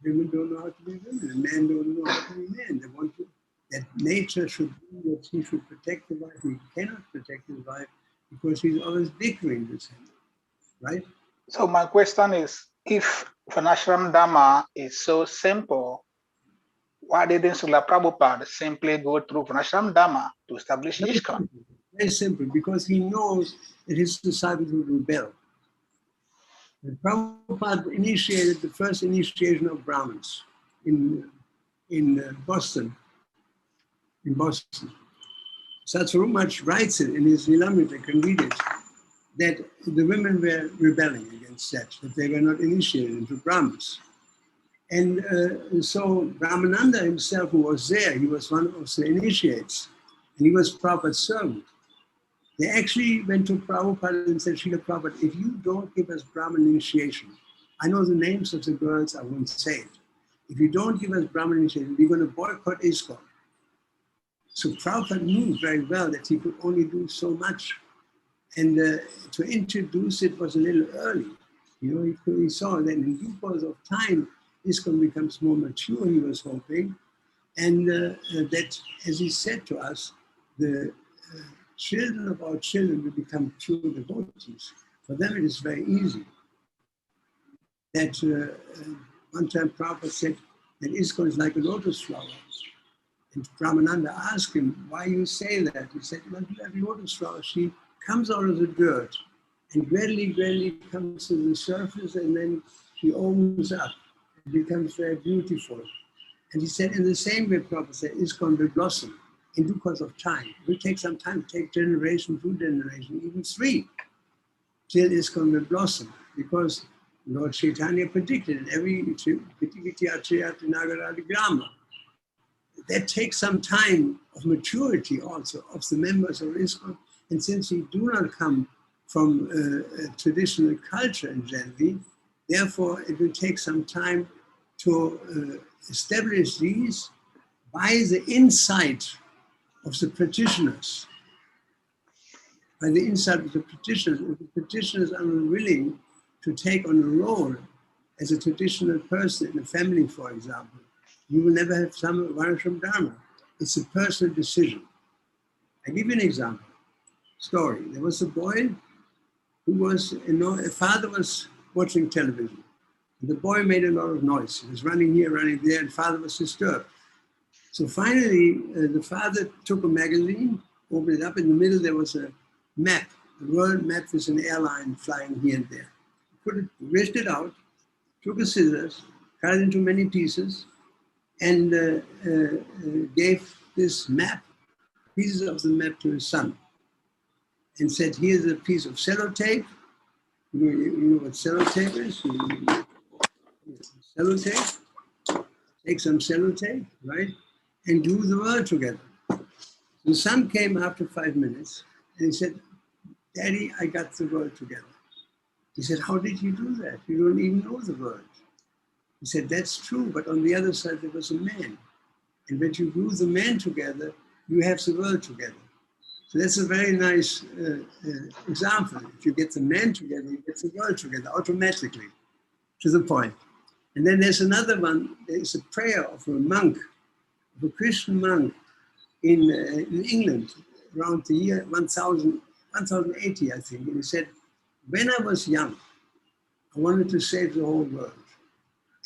women don't know how to be women, and men don't know how to be men. They want to, that nature should be that he should protect the wife. He cannot protect his wife because he's always bickering with him, right? So my question is, if Varnashram Dharma is so simple, why didn't Srila Prabhupada simply go through Varnashram Dharma to establish ISKCON? Very simple, because he knows that his disciples will rebel. And Prabhupada initiated the first initiation of Brahmins in Boston. Satsarumach writes it in his Lilamrita, I can read it, that the women were rebelling against that they were not initiated into Brahmins. And so Brahmananda himself, who was there, he was one of the initiates, and he was Prabhupada's servant. They actually went to Prabhupada and said, Srila Prabhupada, if you don't give us Brahman initiation, I know the names of the girls, I won't say it. If you don't give us Brahman initiation, we're going to boycott ISKCON. So Prabhupada knew very well that he could only do so much. And to introduce it was a little early. You know, he saw that in due course of time, ISKCON becomes more mature, he was hoping. And that, as he said to us, the children of our children will become pure devotees. For them, it is very easy. That one time Prabhupada said that ISKCON is like a lotus flower. And Brahmananda asked him, why you say that? He said, well, you have a lotus flower. She comes out of the dirt and gradually comes to the surface, and then she opens up. It becomes very beautiful. And he said, in the same way, Prabhupada said, ISKCON will blossom in due course of time. It will take some time, take generation, 2 generations, even 3, till ISKCON will blossom. Because Lord Chaitanya predicted in every Grama. That takes some time of maturity also of the members of ISKCON. And since we do not come from a traditional culture in general, therefore it will take some time to establish these by the insight of the practitioners, by the insight of the practitioners. If the practitioners are unwilling to take on a role as a traditional person in a family, for example, you will never have some Varnashram Dharma. It's a personal decision. I give you an example, story. There was a boy who was, a father was watching television. The boy made a lot of noise. He was running here, running there, and father was disturbed. So finally, the father took a magazine, opened it up. In the middle, there was a map, the world map with an airline flying here and there. Ripped it out, took a scissors, cut it into many pieces, and gave this map, pieces of the map to his son, and said, here's a piece of sellotape. You know what sellotape is? Sellotape. Take some sellotape, right? And glue the world together. The son came after 5 minutes and he said, Daddy, I got the world together. He said, how did you do that? You don't even know the world. He said, that's true, but on the other side there was a man. And when you glue the man together, you have the world together. So that's a very nice example. If you get the man together, you get the world together automatically, to the point. And then there's another one. There's a prayer of a monk, of a Christian monk in England around the year 1080, I think. And he said, when I was young, I wanted to save the whole world.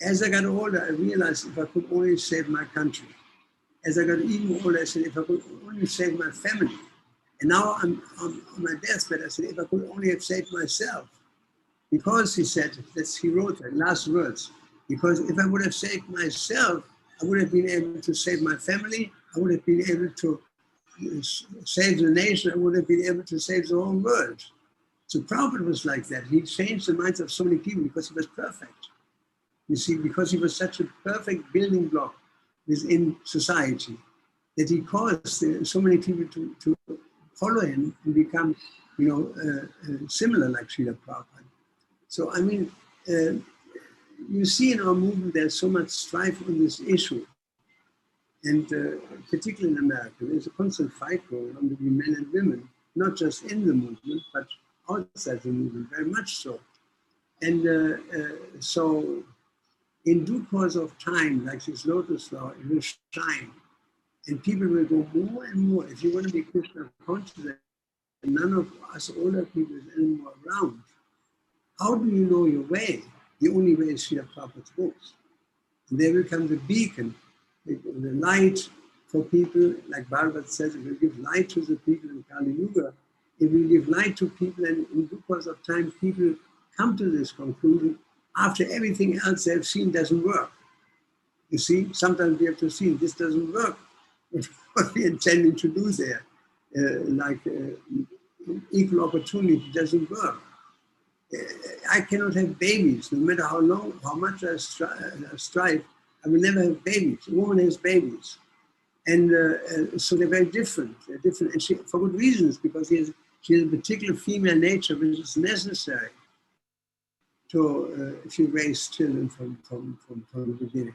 As I got older, I realized if I could only save my country. As I got even older, I said, if I could only save my family. And now I'm on my deathbed, I said, if I could only have saved myself. Because he said, he wrote the last words, because if I would have saved myself, I would have been able to save my family, I would have been able to save the nation, I would have been able to save the whole world. So Prabhupada was like that. He changed the minds of so many people because he was perfect. You see, because he was such a perfect building block within society, that he caused so many people to follow him and become, similar like Srila Prabhupada. So, I mean, you see in our movement, there's so much strife on this issue. And particularly in America, there's a constant fight going on between men and women, not just in the movement, but outside the movement, very much so. And so in due course of time, like this lotus flower, it will shine. And people will go more and more. If you want to be Krishna conscious, and none of us older people is anymore around, how do you know your way? The only way is Srila Prabhupada's books. And they will become the beacon, the light for people, like Bhagavad says, it will give light to the people in Kali Yuga. It will give light to people, and in due course of time, people come to this conclusion after everything else they've seen doesn't work. You see, sometimes we have to see this doesn't work. What we're intending to do there, equal opportunity doesn't work. I cannot have babies, no matter how much I strive, I will never have babies. A woman has babies. And so they're very different. They're different, and for good reasons, because she has a particular female nature which is necessary to if you raise children from the beginning.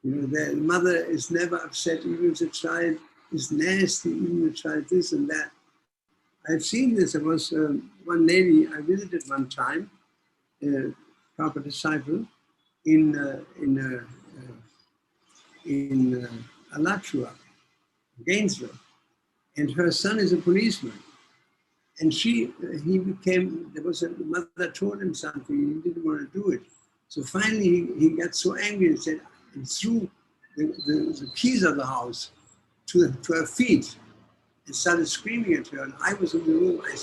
You know, the mother is never upset, even if the child is nasty, even the child this and that. I've seen this. There was one lady I visited one time, proper disciple, in Alachua, Gainesville, and her son is a policeman. And the mother told him something, he didn't want to do it. So finally he got so angry and said, and threw the keys of the house to her feet and started screaming at her. And I was in the room, I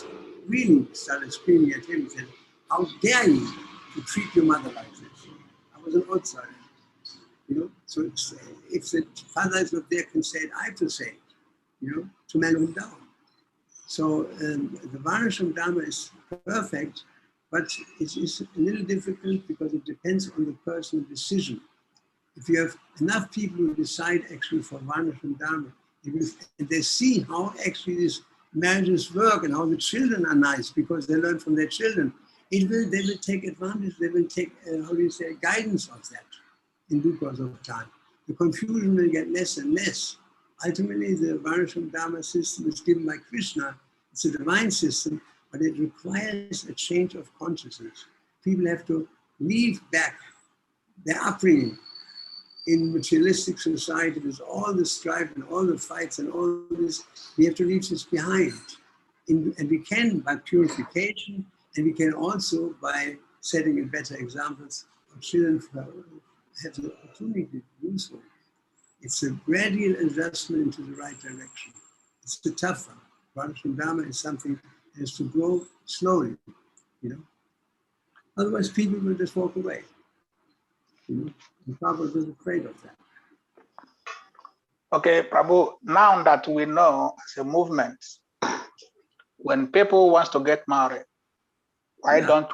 really started screaming at him and said, how dare you to treat your mother like this? I was an outsider, you know? So if the father is not there, can say it, I have to say it, you know, to man him down. So the Varnashram Dharma is perfect, but it is a little difficult because it depends on the personal decision. If you have enough people who decide actually for Varnashram Dharma, and they see how actually these marriages work and how the children are nice because they learn from their children, they will take advantage, they will take, guidance of that in due course of time. The confusion will get less and less Ultimately, the Varnashram Dharma system is given by Krishna. It's a divine system, but it requires a change of consciousness. People have to leave back their upbringing in materialistic society with all the strife and all the fights and all this. We have to leave this behind. And we can by purification, and we can also by setting better examples of children who have the opportunity to do so. It's a gradual adjustment into the right direction. It's the tough one. Varnashram Dharma is something that has to grow slowly, you know. Otherwise, people will just walk away. You know, and Prabhupada was afraid of that. Okay, Prabhu, now that we know as a movement, when people want to get married, why don't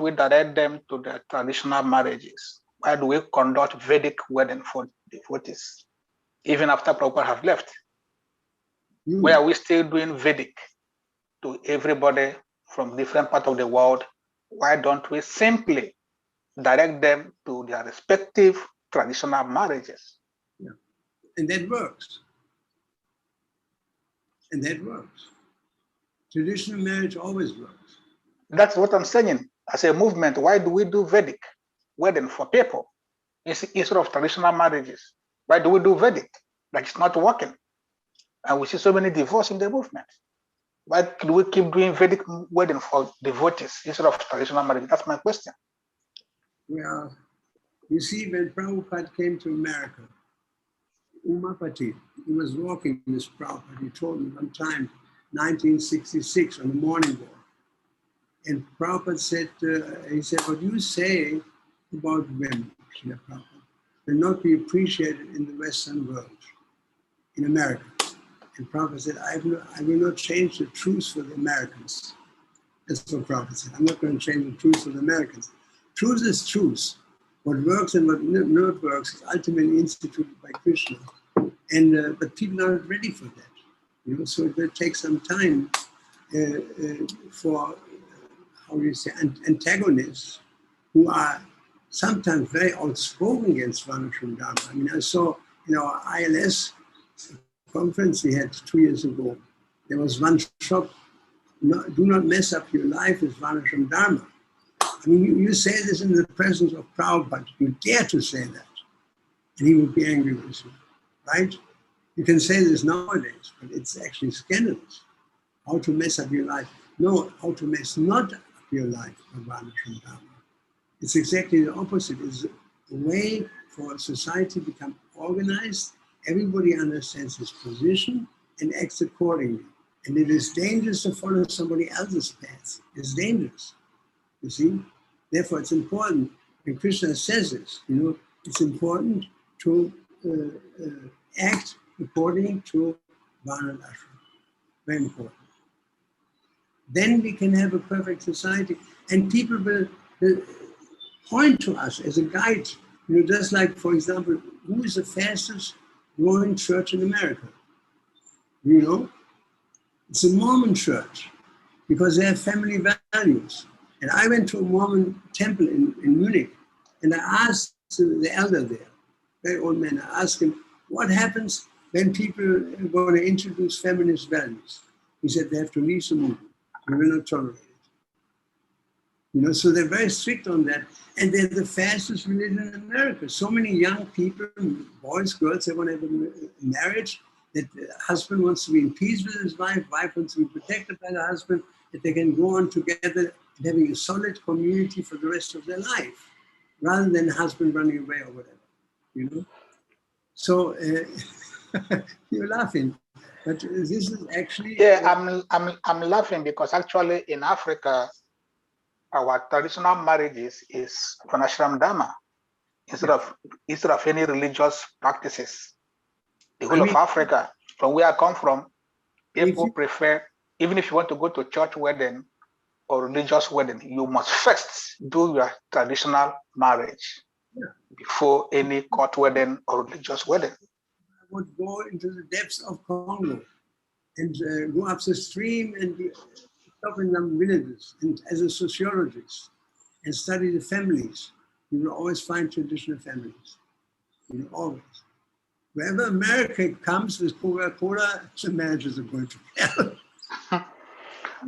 we direct them to the traditional marriages? Why do we conduct Vedic wedding for devotees, even after Prabhupada have left? Why are we still doing Vedic to everybody from different parts of the world? Why don't we simply direct them to their respective traditional marriages? Yeah. And that works. And that works. Traditional marriage always works. That's what I'm saying. As a movement, why do we do Vedic wedding for people instead of traditional marriages? Why do we do Vedic? Like it's not working. And we see so many divorce in the movement. Why do we keep doing Vedic wedding for devotees instead of traditional marriage? That's my question. Well, you see, when Prabhupada came to America, Umapati, he was walking this Prabhupada. He told me one time, 1966, on the morning walk. And Prabhupada said, he said, what you say about women, Srila Prabhupada, will not be appreciated in the Western world, in America. And Prabhupada said, I will not change the truth for the Americans. That's what Prabhupada said. I'm not going to change the truth for the Americans. Truth is truth. What works and what not works is ultimately instituted by Krishna. And but people are not ready for that. You know, so it will take some time for, how do you say, antagonists who are sometimes very outspoken against Varnashram Dharma. I mean, I saw, ILS conference we had 2 years ago. There was one shop, do not mess up your life with Varnashram Dharma. I mean, you say this in the presence of Prabhupada, you dare to say that, and he would be angry with you, right? You can say this nowadays, but it's actually scandalous. How to mess up your life. No, how to mess not up your life of Varnashram Dharma. It's exactly the opposite. It's a way for society to become organized. Everybody understands his position and acts accordingly. And it is dangerous to follow somebody else's path. It's dangerous, you see? Therefore, it's important, and Krishna says this, it's important to act according to Varnashram. Very important. Then we can have a perfect society, and people will point to us as a guide. Just like, for example, who is the fastest growing church in America? It's a Mormon church, because they have family values. And I went to a Mormon temple in Munich, and I asked the elder there, very old man, I asked him, what happens when people want to introduce feminist values? He said, they have to leave the movement. We will not tolerate it. So they're very strict on that. And they're the fastest religion in America. So many young people, boys, girls, they want to have a marriage, that the husband wants to be in peace with his wife wants to be protected by the husband, that they can go on together and having a solid community for the rest of their life, rather than husband running away or whatever, So you're laughing, but this is actually... Yeah, I'm laughing because actually in Africa, our traditional marriages is Varnashram Dharma instead of any religious practices. The whole of Africa, from where I come from, people prefer, even if you want to go to church wedding or religious wedding, you must first do your traditional marriage before any court wedding or religious wedding. I would go into the depths of Congo and go up the stream and stop in some villages, and as a sociologist, and study the families. You will always find traditional families, always. Wherever America comes with Coca-Cola, the managers are going to hell.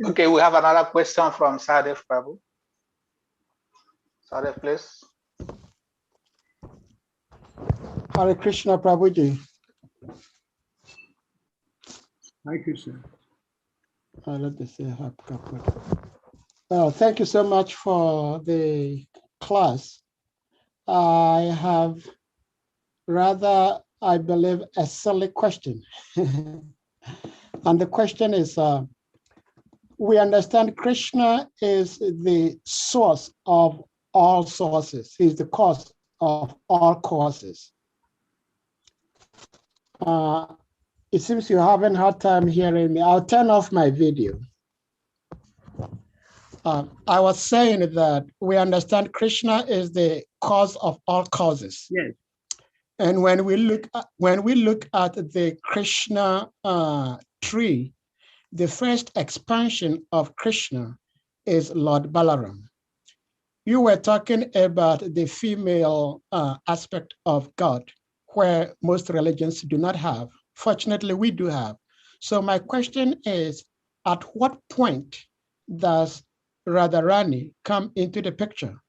Okay, we have another question from Sadev Prabhu. Sadev, please. Hare Krishna Prabhuji. Hi, Krishna. Let me say, thank you so much for the class. I have rather, I believe, a silly question. And the question is, we understand Krishna is the source of all sources. He's the cause of all causes. It seems you haven't had time hearing me. I'll turn off my video. I was saying that we understand Krishna is the cause of all causes. Yes. And when we look at the Krishna tree, the first expansion of Krishna is Lord Balaram. You were talking about the female aspect of God, where most religions do not have. Fortunately, we do have. So my question is, at what point does Radharani come into the picture?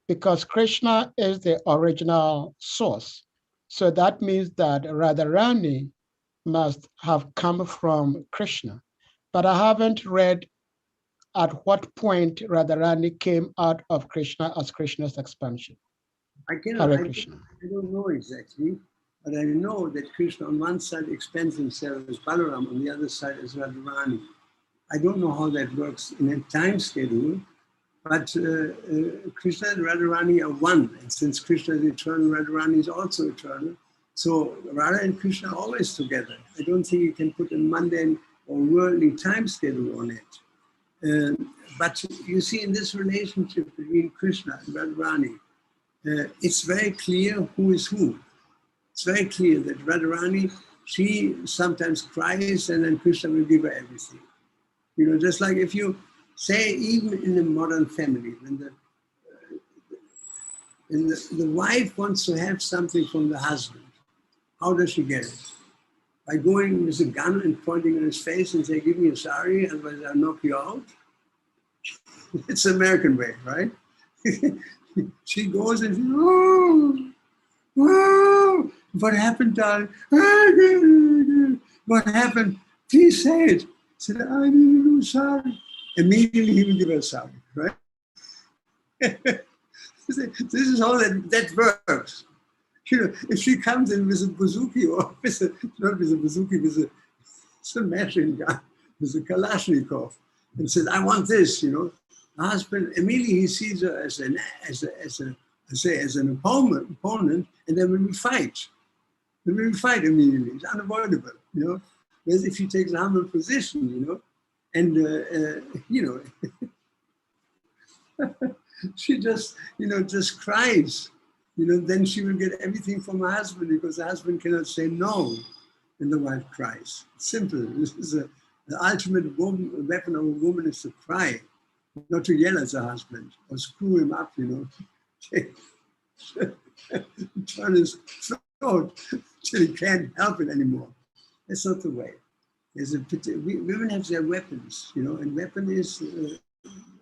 Because Krishna is the original source. So that means that Radharani must have come from Krishna. But I haven't read at what point Radharani came out of Krishna as Krishna's expansion. I don't know exactly, but I know that Krishna on one side expands himself as Balaram, on the other side as Radharani. I don't know how that works in a time schedule, but Krishna and Radharani are one. And since Krishna is eternal, Radharani is also eternal. So Radha and Krishna are always together. I don't think you can put a mundane or worldly time schedule on it. But you see, in this relationship between Krishna and Radharani, it's very clear who is who. It's very clear that Radharani, she sometimes cries and then Krishna will give her everything. You know, just like if you say, even in a modern family, when the wife wants to have something from the husband, how does she get it? By going with a gun and pointing at his face and say, give me a sari, otherwise I'll knock you out. It's the American way, right? She goes and says, oh, what happened, darling? What happened? Please say it. He said, I need a new sari. Immediately he will give her a sari, right? This is how that works. You know, if she comes in with a bazooki or not with a bazooki, with a machine gun, with a Kalashnikov, and says, I want this, you know. The husband, immediately he sees her as an opponent, and then when we fight. Then we fight immediately. It's unavoidable, you know. Whereas if she takes a humble position, you know, and you know, she just, you know, just cries, you know, then she will get everything from her husband because the husband cannot say no when the wife cries. It's simple. This is the ultimate weapon of a woman is to cry, not to yell at the husband or screw him up, you know. Turn his throat till he can't help it anymore. That's not the way. Women have their weapons, you know, and weapon is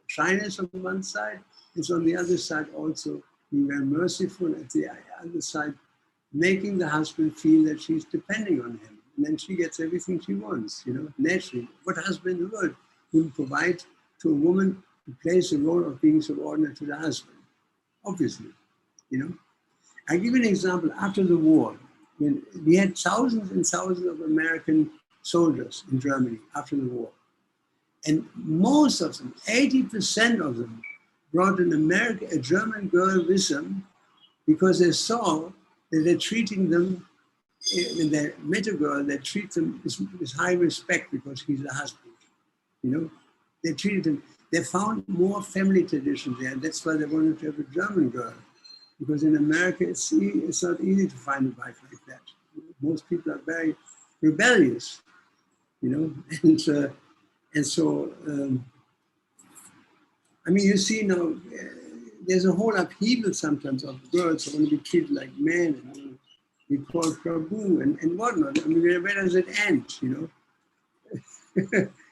shyness on one side. It's on the other side also being very merciful, at the other side making the husband feel that she's depending on him. And then she gets everything she wants, you know, naturally. What husband in the world will provide to a woman who plays the role of being subordinate to the husband? Obviously, you know. I give you an example. After the war, when we had thousands and thousands of American soldiers in Germany after the war. And most of them, 80% of them, brought a German girl with them because they saw that they're treating them, when they met a girl, they treat them with high respect because he's a husband. You know, they treated him, they found more family tradition there. And that's why they wanted to have a German girl. Because in America, it's not easy to find a wife like that. Most people are very rebellious, you know, and so, I mean, you see now, there's a whole upheaval sometimes of girls who want to be treated like men. We call Prabhu and whatnot. I mean, where does it end, you know?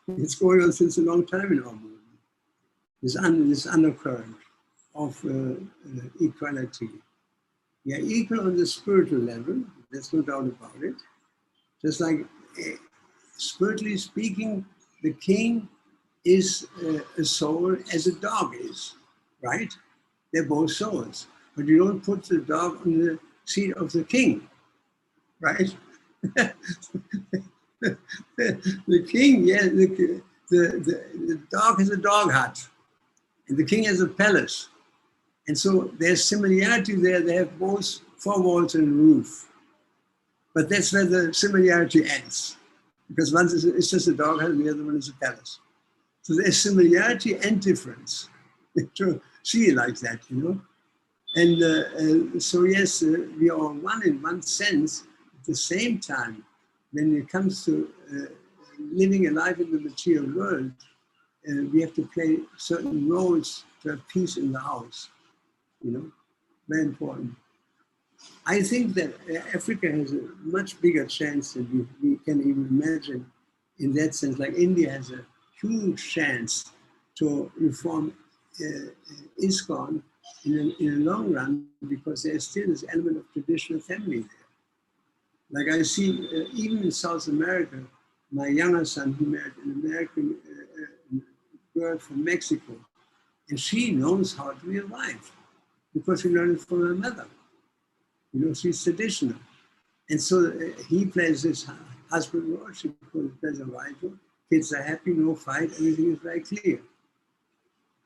It's going on since a long time in our movement. This undercurrent of equality. We are equal on the spiritual level, there's no doubt about it. Just like spiritually speaking, the king is a soul as a dog is, right? They're both souls, but you don't put the dog on the seat of the king, right? The king, yeah, the dog has a dog hut, and the king has a palace. And so there's similarity there. They have both 4 walls and a roof. But that's where the similarity ends. Because one is it's just a dog hut and the other one is a palace. So there's similarity and difference. To see it like that, you know. And so yes, we are one in one sense. At the same time, when it comes to living a life in the material world, we have to play certain roles to have peace in the house. You know, very important. I think that Africa has a much bigger chance than we can even imagine in that sense. Like India has a huge chance to reform ISKCON in a long run because there's still this element of traditional family there. Like I see, even in South America, my younger son, he married an American girl from Mexico, and she knows how to be a wife because she learned it from her mother. You know, she's traditional. And so he plays this husband role, she plays a wife role. Kids are happy, no fight, everything is very clear.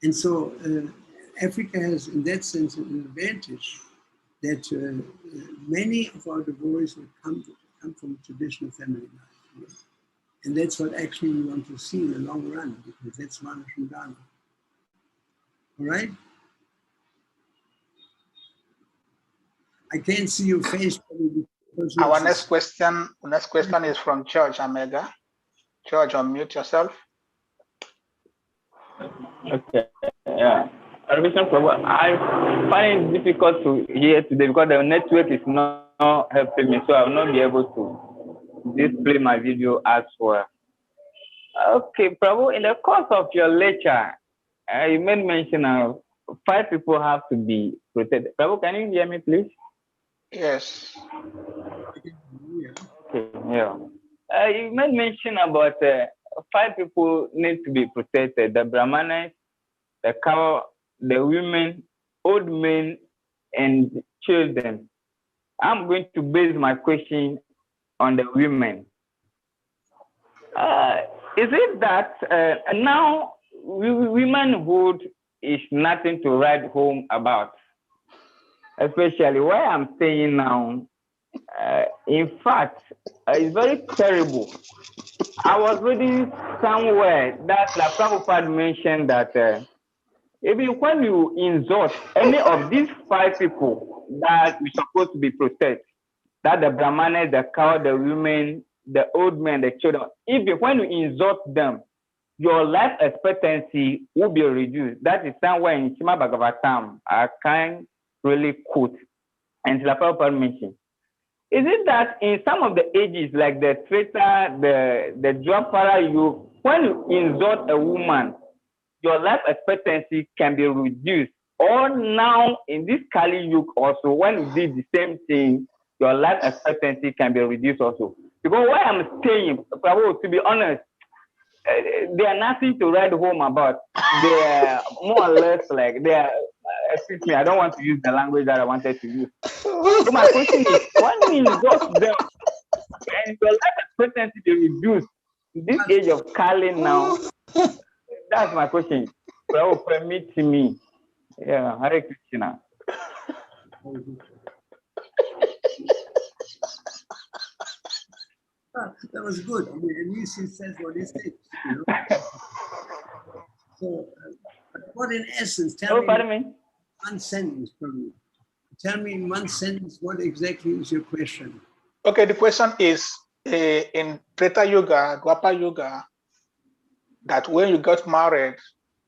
And so Africa has, in that sense, an advantage that many of our devotees will come from traditional family life. You know? And that's what actually we want to see in the long run, because that's Manashandana. All right? I can't see your face. Our next question is from George Omega. George, unmute yourself. Okay, yeah. Prabhu, I find it difficult to hear today because the network is not helping me, so I will not be able to display my video as well. Okay, Prabhu, in the course of your lecture, you made mention of 5 people have to be protected. Prabhu, can you hear me, please? Yes. Okay, yeah. You made mention about 5 people need to be protected: the Brahmanes, the cow, the women, old men, and children. I'm going to base my question on the women. Is it that now womanhood is nothing to write home about? Especially where I'm staying now. In fact, it's very terrible. I was reading somewhere that La Prabhupada mentioned that even when you insult any of these 5 people that we're supposed to be protected, that the Brahmanes, the cow, the women, the old men, the children, even when you insult them, your life expectancy will be reduced. That is somewhere in Shima Bhagavatam. I can't really quote. And La Prabhupada mentioned. Is it that in some of the ages, like the Treta, the Dwapara, when you insult a woman, your life expectancy can be reduced? Or now in this Kali Yuga also, when you did the same thing, your life expectancy can be reduced also? Because where I'm staying, Prabhu, to be honest, they are nothing to write home about. They are more or less like they are. Excuse me, I don't want to use the language that I wanted to use. So my question is, when we insult them and your life expectancy be reduced, this age of Kali now, that's my question. Prabhu, permit me. Yeah, Hare Krishna. That was good. I mean, at least he says what he thinks, you know. So, what in essence, tell me one sentence, Prabhu. Tell me in one sentence what exactly is your question. Okay, the question is in Treta Yuga, Dwapara Yuga, that when you got married,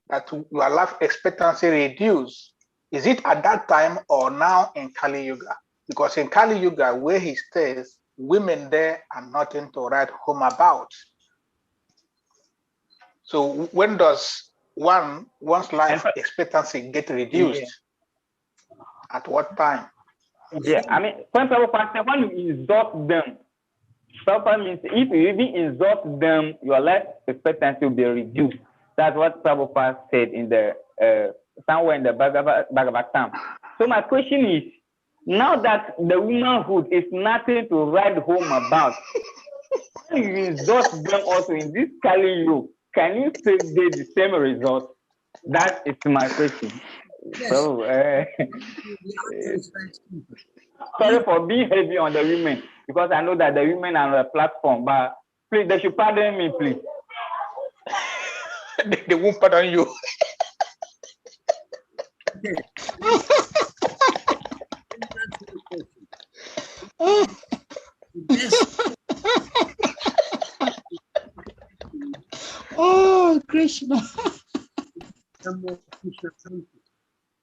that your life expectancy reduced. Is it at that time or now in Kali Yuga? Because in Kali Yuga, where he stays, women there are nothing to write home about. So when does one's life expectancy get reduced? Yeah. At what time? Yeah, I mean, when you insult them, Prabhupada means if you even insult them, your life expectancy will be reduced. That's what Prabhupada said in the somewhere in the Bhagavatam. So my question is, now that the womanhood is nothing to write home about, when you insult them also in this Kali Yuga, can you still get the same result? That is my question. Yes. So, sorry for being heavy on the women, because I know that the women are on the platform, but please, they should pardon me, please. They won't pardon you. Oh, Krishna. Some more Krishna conscious.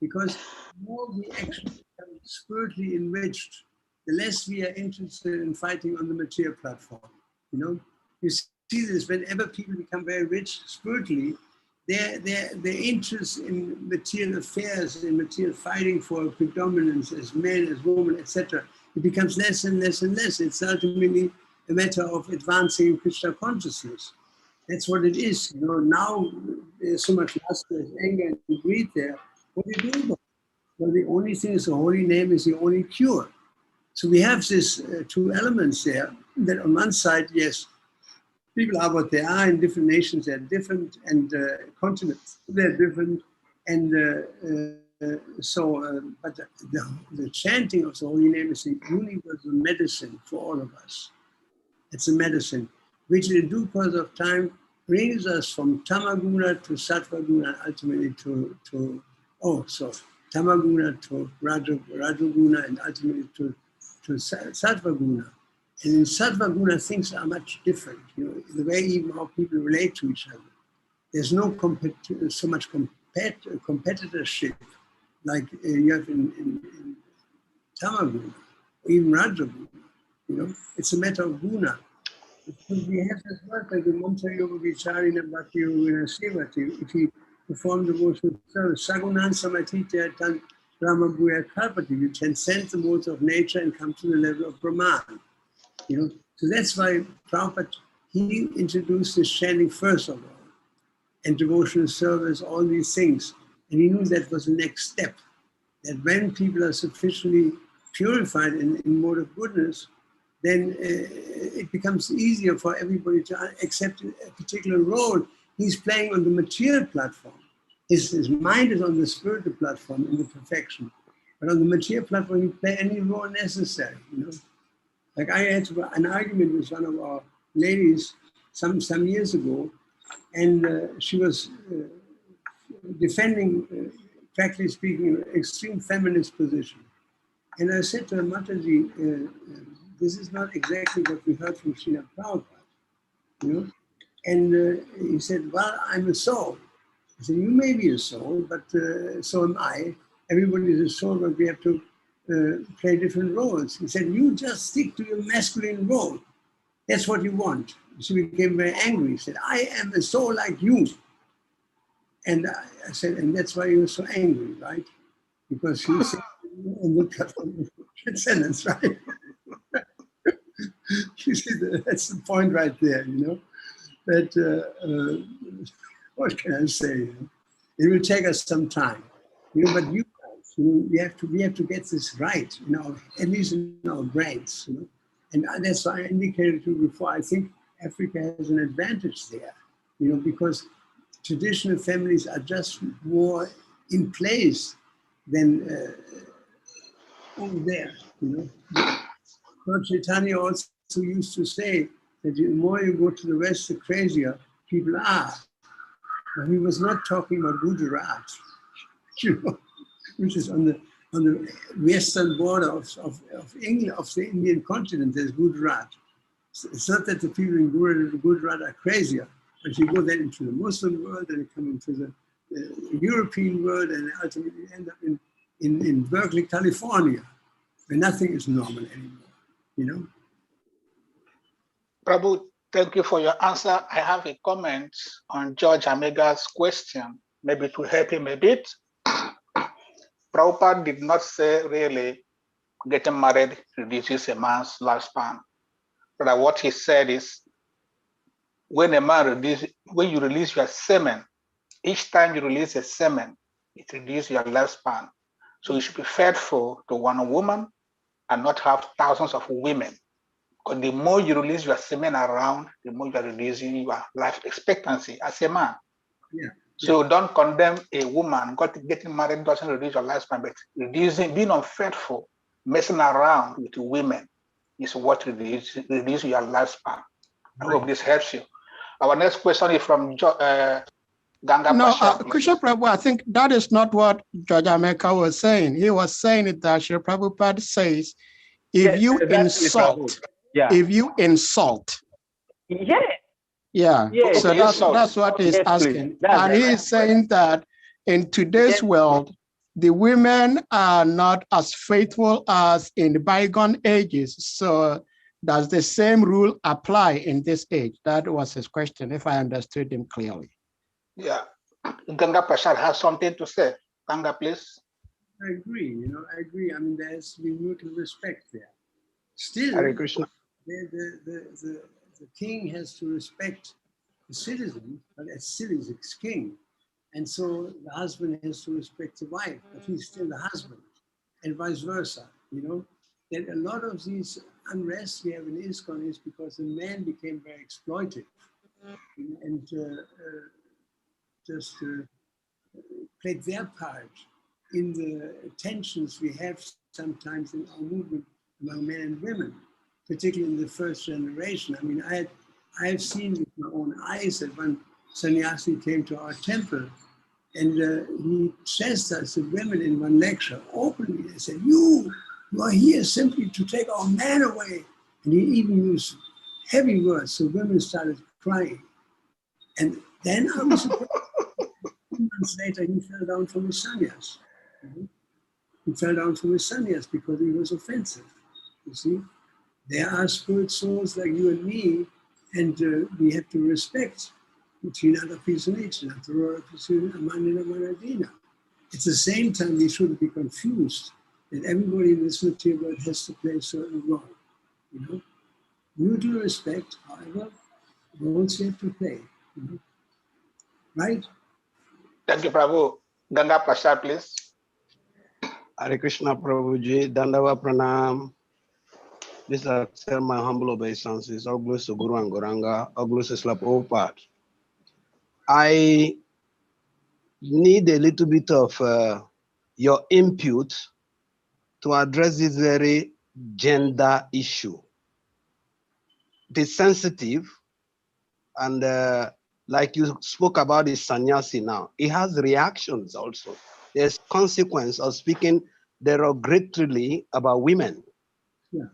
Because the more we actually become spiritually enriched, the less we are interested in fighting on the material platform. You know, you see this whenever people become very rich spiritually, their interest in material affairs, in material fighting for predominance as men, as women, etc., it becomes less and less and less. It's ultimately a matter of advancing Krishna consciousness. That's what it is. You know, now there's so much lust, there's anger and greed there. What do you do? Well, the only thing is the holy name is the only cure. So we have these two elements there. That on one side, yes, people are what they are in different nations. They're different, and continents they're different, and but the chanting of the holy name is a universal medicine for all of us. It's a medicine which in due course of time brings us from Tamaguna to Sattvaguna, ultimately to Tamaguna to Rajaguna, and ultimately to Sattvaguna. And in Sattvaguna, things are much different. You know, the way even how people relate to each other. There's no so much competitorship like you have in Tamaguna, or even Rajaguna. You know, it's a matter of guna. We have this word like the mantra yoga vicharina bhakti yoga sevati. If he performs the devotional service, sagunan samatitya tan brahma bhuya kalpati, you transcend the modes of nature and come to the level of Brahman. You know, so that's why Prabhupada, he introduced this chanting first of all, and devotional service, all these things. And he knew that was the next step, that when people are sufficiently purified in mode of goodness, then it becomes easier for everybody to accept a particular role he's playing on the material platform. His mind is on the spiritual platform in the perfection. But on the material platform, he play any role necessary, you know. Like I had an argument with one of our ladies some years ago, and she was defending, practically speaking, an extreme feminist position. And I said to her, Mataji, this is not exactly what we heard from Srila Prabhupada, you know? And he said, well, I'm a soul. I said, you may be a soul, but so am I. Everybody is a soul, but we have to play different roles. He said, you just stick to your masculine role. That's what you want. She became very angry. He said, I am a soul like you. And I said, and that's why you're so angry, right? Because you said, on the platform of transcendence, right? You see, that's the point right there, you know, that, what can I say? You know? It will take us some time, you know, but you guys, you know, we have to get this right, you know, at least in our brains, you know, and that's why I indicated to you before. I think Africa has an advantage there, you know, because traditional families are just more in place than over there, you know. Lord Chaitanya also used to say that the more you go to the west, the crazier people are. But he was not talking about Gujarat, you know, which is on the western border of England, of the Indian continent. There's Gujarat. It's not that the people in Gujarat are crazier, but you go then into the Muslim world, and you come into the European world, and ultimately end up in Berkeley, California. where nothing is normal anymore, you know? Prabhu, thank you for your answer. I have a comment on George Amega's question, maybe to help him a bit. Prabhupada did not say really getting married reduces a man's lifespan. But what he said is when you release your semen, each time you release a semen, it reduces your lifespan. So you should be faithful to one woman and not have thousands of women. Because the more you release your semen around, the more you are reducing your life expectancy as a man. Yeah. So don't condemn a woman. Getting married doesn't reduce your lifespan, but being unfaithful, messing around with women is what reduces your lifespan. I hope this helps you. Our next question is from Ganga Pasha. Krishna Prabhu, I think that is not what Judge Ameka was saying. He was saying it that Sri Prabhupada says, if you insult, so that's what he's asking. And he's saying that in today's world, the women are not as faithful as in the bygone ages. So does the same rule apply in this age? That was his question, if I understood him clearly. Yeah, Ganga Prasad has something to say. Ganga, please. I agree, I agree. I mean, there has to be mutual respect there. Still, Hare Krishna. The king has to respect the citizen, but still is king. And so the husband has to respect the wife, but he's still the husband, and vice versa, That a lot of these unrest we have in ISKCON is because the men became very exploitive and just played their part in the tensions we have sometimes in our movement among men and women, particularly in the first generation. I mean, I have seen with my own eyes that one sannyasi came to our temple and he says that to women in one lecture openly. They said, you are here simply to take our man away. And he even used heavy words, so women started crying. And then I was surprised. 2 months later, he fell down from his sannyas. He fell down from his sannyas because he was offensive. You see, there are spirit souls like you and me, and we have to respect between other people in nature. At the same time, we shouldn't be confused that everybody in this material world has to play a certain role. Mutual respect, however, roles you have to play. Right? Thank you, Prabhu. Ganga Prasad, please. Hare Krishna Prabhuji, Dandava Pranam. This accept my humble obeisances. All glories to Guru and Goranga. All glories to Prabhupada. I need a little bit of your input to address this very gender issue. It is sensitive, and like you spoke about the sannyasi now, it has reactions also. There's consequence of speaking derogatorily about women. Yeah.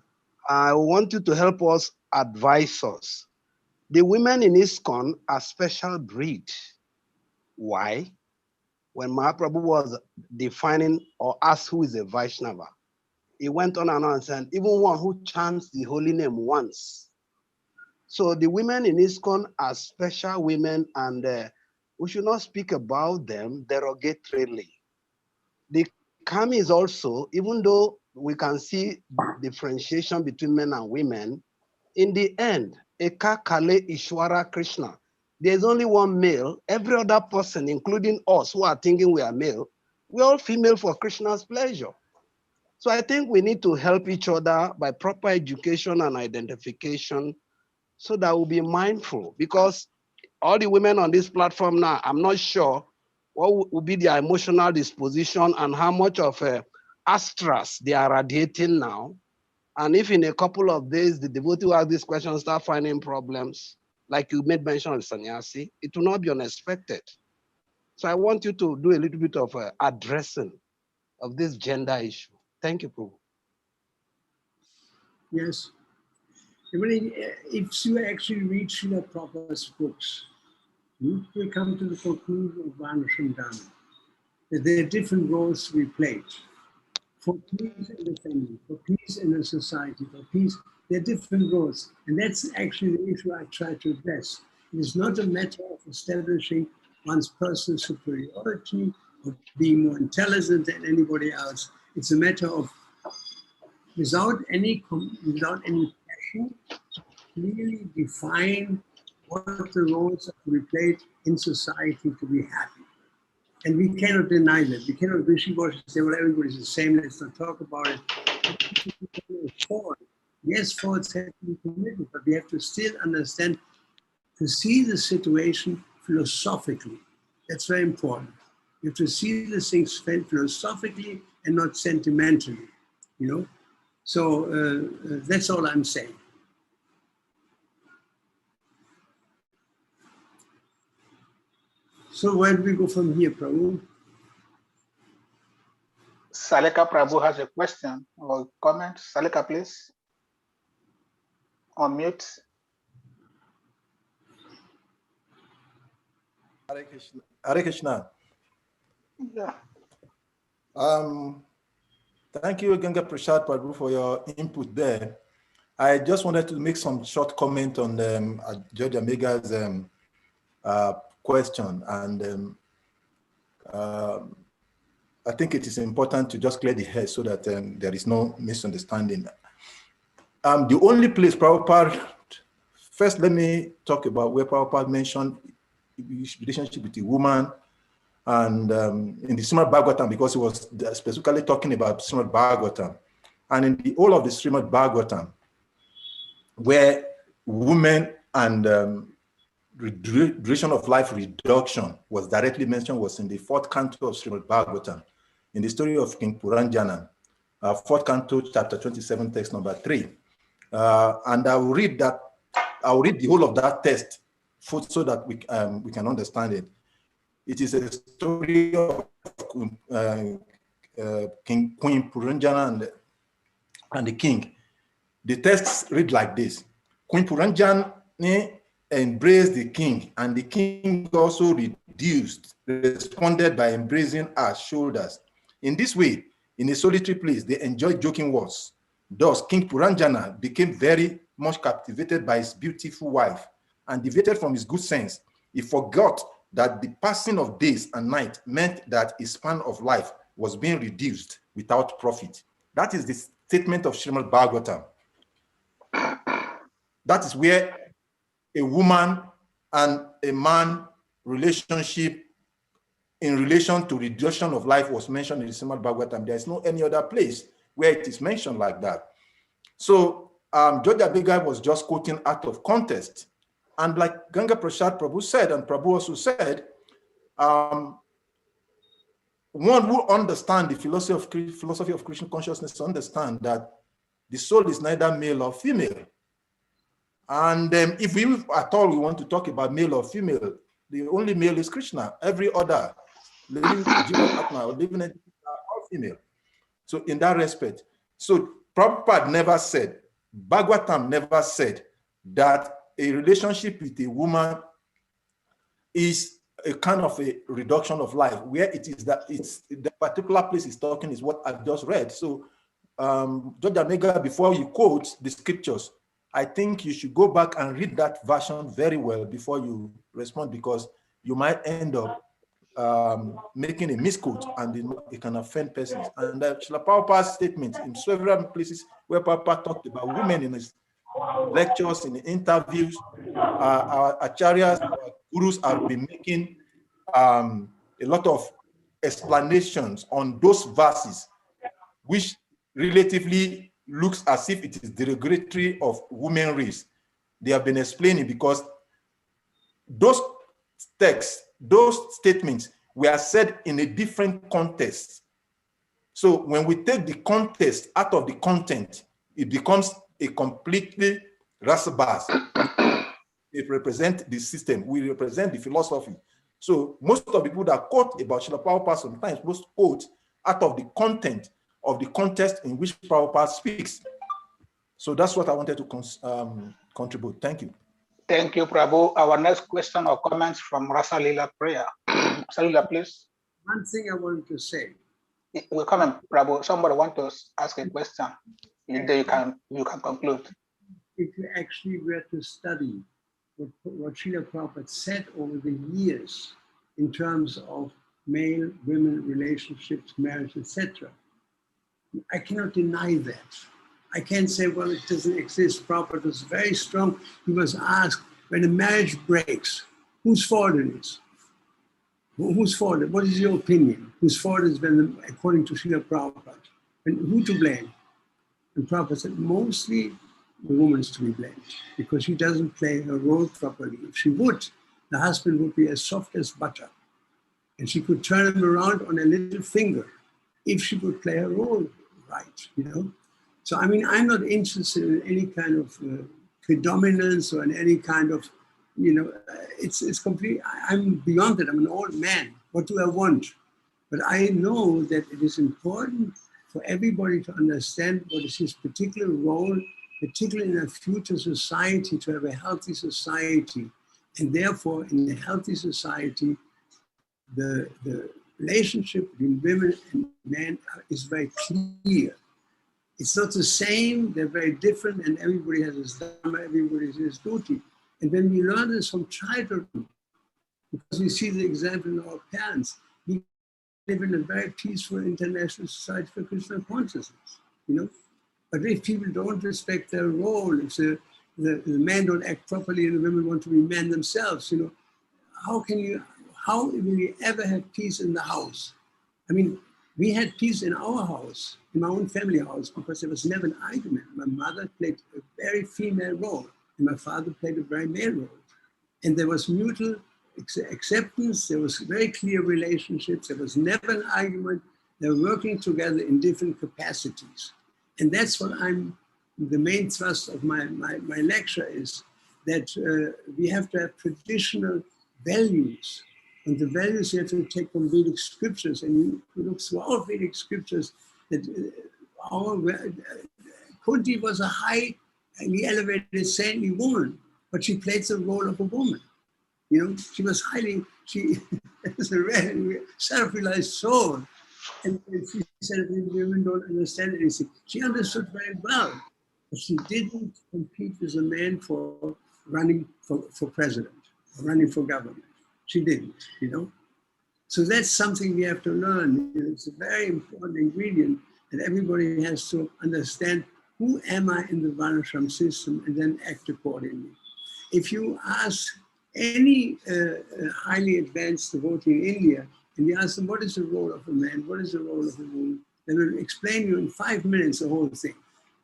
I want you to help us advise us. The women in ISKCON are special breed. Why? When Mahaprabhu was defining or asked who is a Vaishnava, he went on and said, even one who chants the holy name once. So the women in ISKCON are special women, and we should not speak about them derogatorily. The Kami is also, even though we can see differentiation between men and women, in the end, Eka Kale Ishwara Krishna. There's only one male. Every other person, including us who are thinking we are male, we're all female for Krishna's pleasure. So I think we need to help each other by proper education and identification so that we'll be mindful, because all the women on this platform now, I'm not sure what will be their emotional disposition and how much of astras they are radiating now. And if in a couple of days, the devotee who ask this question start finding problems, like you made mention of sannyasi, it will not be unexpected. So I want you to do a little bit of addressing of this gender issue. Thank you, Prabhu. Yes. If you actually read Srila Prabhupada's books, you will come to the conclusion of Varnashram Dharma, that there are different roles to be played. for peace in the family, for peace in the society, for peace. There are different roles. And that's actually the issue I try to address. It is not a matter of establishing one's personal superiority or being more intelligent than anybody else. It's a matter of, without any passion, clearly define what the roles are to be played in society to be happy. And we cannot deny that. We cannot wishy-washy say, well, everybody's the same, let's not talk about it. Yes, faults have to be committed, but we have to still understand, to see the situation philosophically. That's very important. You have to see the things philosophically and not sentimentally, you know? So that's all I'm saying. So where do we go from here, Prabhu? Salika Prabhu has a question or comment. Salika, please. On mute. Hare Krishna. Yeah. Thank you, Ganga Prasad Prabhu, for your input there. I just wanted to make some short comment on George Amega's question, and I think it is important to just clear the head so that there is no misunderstanding. The only place Prabhupada, first let me talk about where Prabhupada mentioned relationship with the woman, and in the Srimad Bhagavatam, because he was specifically talking about Srimad Bhagavatam, and in the whole of the Srimad Bhagavatam, where women and duration of life reduction was directly mentioned, was in the 4th canto of Srimad Bhagavatam, in the story of King Puranjana, 4th canto, chapter 27, text number 3. And I will read that. I will read the whole of that text so that we can understand it. It is a story of Queen Puranjana and the king. The text read like this: Queen Puranjana embraced the king, and the king also responded by embracing her shoulders. In this way, in a solitary place, they enjoyed joking words. Thus, King Puranjana became very much captivated by his beautiful wife and deviated from his good sense. He forgot that the passing of days and night meant that his span of life was being reduced without profit. That is the statement of Srimad Bhagavatam. That is where a woman and a man relationship in relation to reduction of life was mentioned in the Srimad Bhagavatam. There is no any other place where it is mentioned like that. So George Abega was just quoting out of context. And like Ganga Prasad Prabhu said, and Prabhu also said, one who understands the philosophy of Krishna consciousness understand that the soul is neither male or female. And if we at all we want to talk about male or female, the only male is Krishna. Every other living are all female. So in that respect, so Prabhupada never said, Bhagavatam never said that a relationship with a woman is a kind of a reduction of life, where it is that it's the particular place he's talking is what I've just read. So George Amega, before you quote the scriptures, I think you should go back and read that version very well before you respond, because you might end up making a misquote and it can offend persons. And Srila Prabhupada's statement in several places where Prabhupada talked about women in his lectures, in interviews, our acharyas, our gurus have been making a lot of explanations on those verses, which relatively looks as if it is derogatory of women race. They have been explaining because those texts, those statements were said in a different context. So when we take the context out of the content, it becomes a completely rasabas. It represents the system. We represent the philosophy. So most of the people that quote about Srila Prabhupada sometimes most quote out of the content of the context in which Prabhupada speaks. So that's what I wanted to contribute. Thank you. Thank you, Prabhu. Our next question or comments from Rasalila Prayer. Rasalila, please. One thing I wanted to say, We're coming, Prabhu. Somebody want to ask a question. Then you can conclude. If you actually were to study what Srila Prabhupada said over the years in terms of male-women relationships, marriage, etc., I cannot deny that. I can't say, well, it doesn't exist. Prabhupada was very strong. He was asked, when a marriage breaks, whose fault it is? Whose fault? What is your opinion? Whose fault is when, according to Srila Prabhupada? And who to blame? And Prabhupada said, mostly the woman is to be blamed because she doesn't play her role properly. If she would, the husband would be as soft as butter. And she could turn him around on a little finger if she would play her role right, you know? So, I mean, I'm not interested in any kind of predominance or in any kind of, you know, it's complete. I'm beyond that. I'm an old man. What do I want? But I know that it is important for everybody to understand what is his particular role, particularly in a future society, to have a healthy society. And therefore, in a healthy society, the relationship between women and men is very clear. It's not the same, they're very different, and everybody has his dharma, everybody has his duty. And when we learn this from childhood, because we see the example in our parents, we live in a very peaceful international society for Krishna consciousness, you know? But if people don't respect their role, if the men don't act properly and the women want to be men themselves, you know, how will you ever have peace in the house? I mean, we had peace in our house, in my own family house, because there was never an argument. My mother played a very female role, and my father played a very male role. And there was mutual acceptance, there was very clear relationships, there was never an argument. They were working together in different capacities. And that's what the main thrust of my lecture is, that we have to have traditional values. And the values you have to take from Vedic scriptures, and you look through all Vedic scriptures, that Kunti was a highly elevated, saintly woman, but she played the role of a woman. You know, she was she has a very self-realized soul. And she said, women don't understand anything. She understood very well, but she didn't compete with a man for running for president, or running for government. She didn't, you know? So that's something we have to learn. It's a very important ingredient that everybody has to understand, who am I in the Varnashram system, and then act accordingly. If you ask any highly advanced devotee in India, and you ask them, what is the role of a man? What is the role of a woman? They will explain you in 5 minutes the whole thing.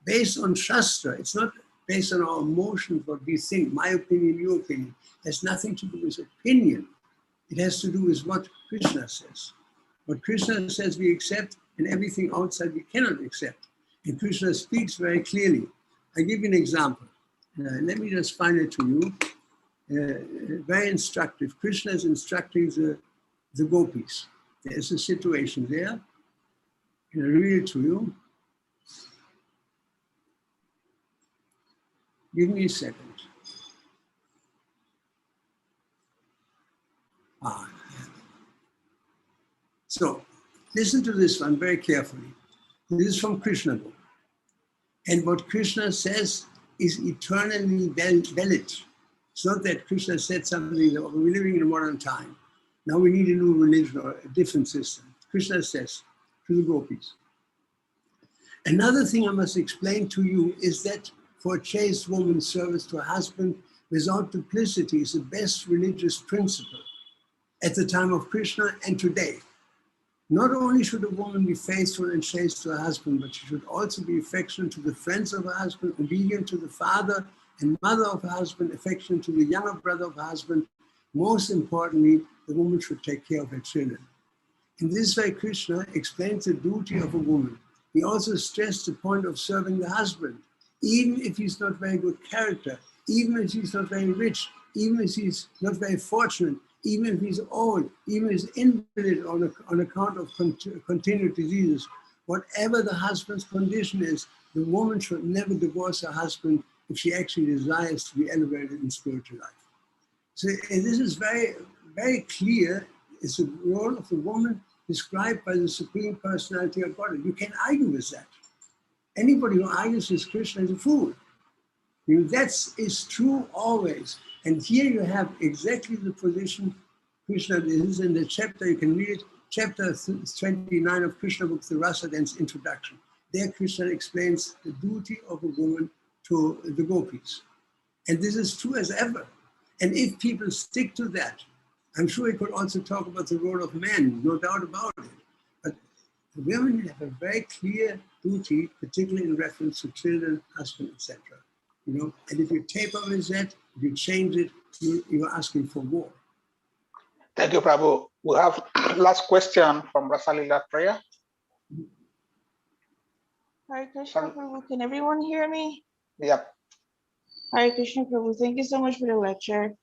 Based on Shastra, it's not based on our emotions, what we think, my opinion, your opinion. It has nothing to do with opinion. It has to do with what Krishna says. What Krishna says we accept, and everything outside we cannot accept. And Krishna speaks very clearly. I give you an example. Let me just find it to you. Very instructive. Krishna is instructing the gopis. There's a situation there. Can I read it to you? Give me a second. So, listen to this one very carefully. This is from Krishna book. And what Krishna says is eternally valid. It's not that Krishna said something, that we're living in a modern time. Now we need a new religion or a different system. Krishna says to the gopis. Another thing I must explain to you is that for a chaste woman's service to a husband without duplicity is the best religious principle at the time of Krishna and today. Not only should a woman be faithful and chaste to her husband, but she should also be affectionate to the friends of her husband, obedient to the father and mother of her husband, affectionate to the younger brother of her husband. Most importantly, the woman should take care of her children. In this way, Krishna explains the duty of a woman. He also stressed the point of serving the husband, even if he's not very good character, even if he's not very rich, even if he's not very fortunate, even if he's old, even if he's invalid on account of continued diseases. Whatever the husband's condition is, the woman should never divorce her husband if she actually desires to be elevated in spiritual life. So this is very, very clear. It's the role of the woman described by the Supreme Personality of God. You can't argue with that. Anybody who argues with Krishna is a fool. You know, that is true always. And here you have exactly the position Krishna, this is in the chapter, you can read it, chapter 29 of Krishna book, the Rasa Dance introduction. There Krishna explains the duty of a woman to the gopis. And this is true as ever. And if people stick to that, I'm sure we could also talk about the role of men, no doubt about it. But women have a very clear duty, particularly in reference to children, husband, etc. You know, and if you taper with that, if you change it, you're asking for war. Thank you, Prabhu. We have last question from Rasalila Prayer. Hare Krishna Prabhu, can everyone hear me? Yep. Hare Krishna Prabhu, thank you so much for the lecture.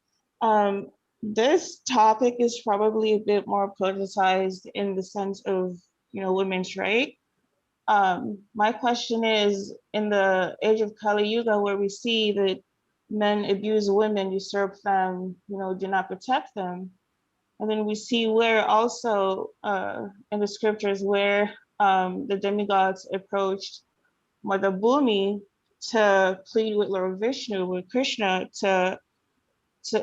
This topic is probably a bit more politicized in the sense of, you know, women's right. My question is, in the age of Kali Yuga, where we see that men abuse women, usurp them, you know, do not protect them. And then we see where also in the scriptures where the demigods approached Mother Bhumi to plead with Lord Vishnu, with Krishna, to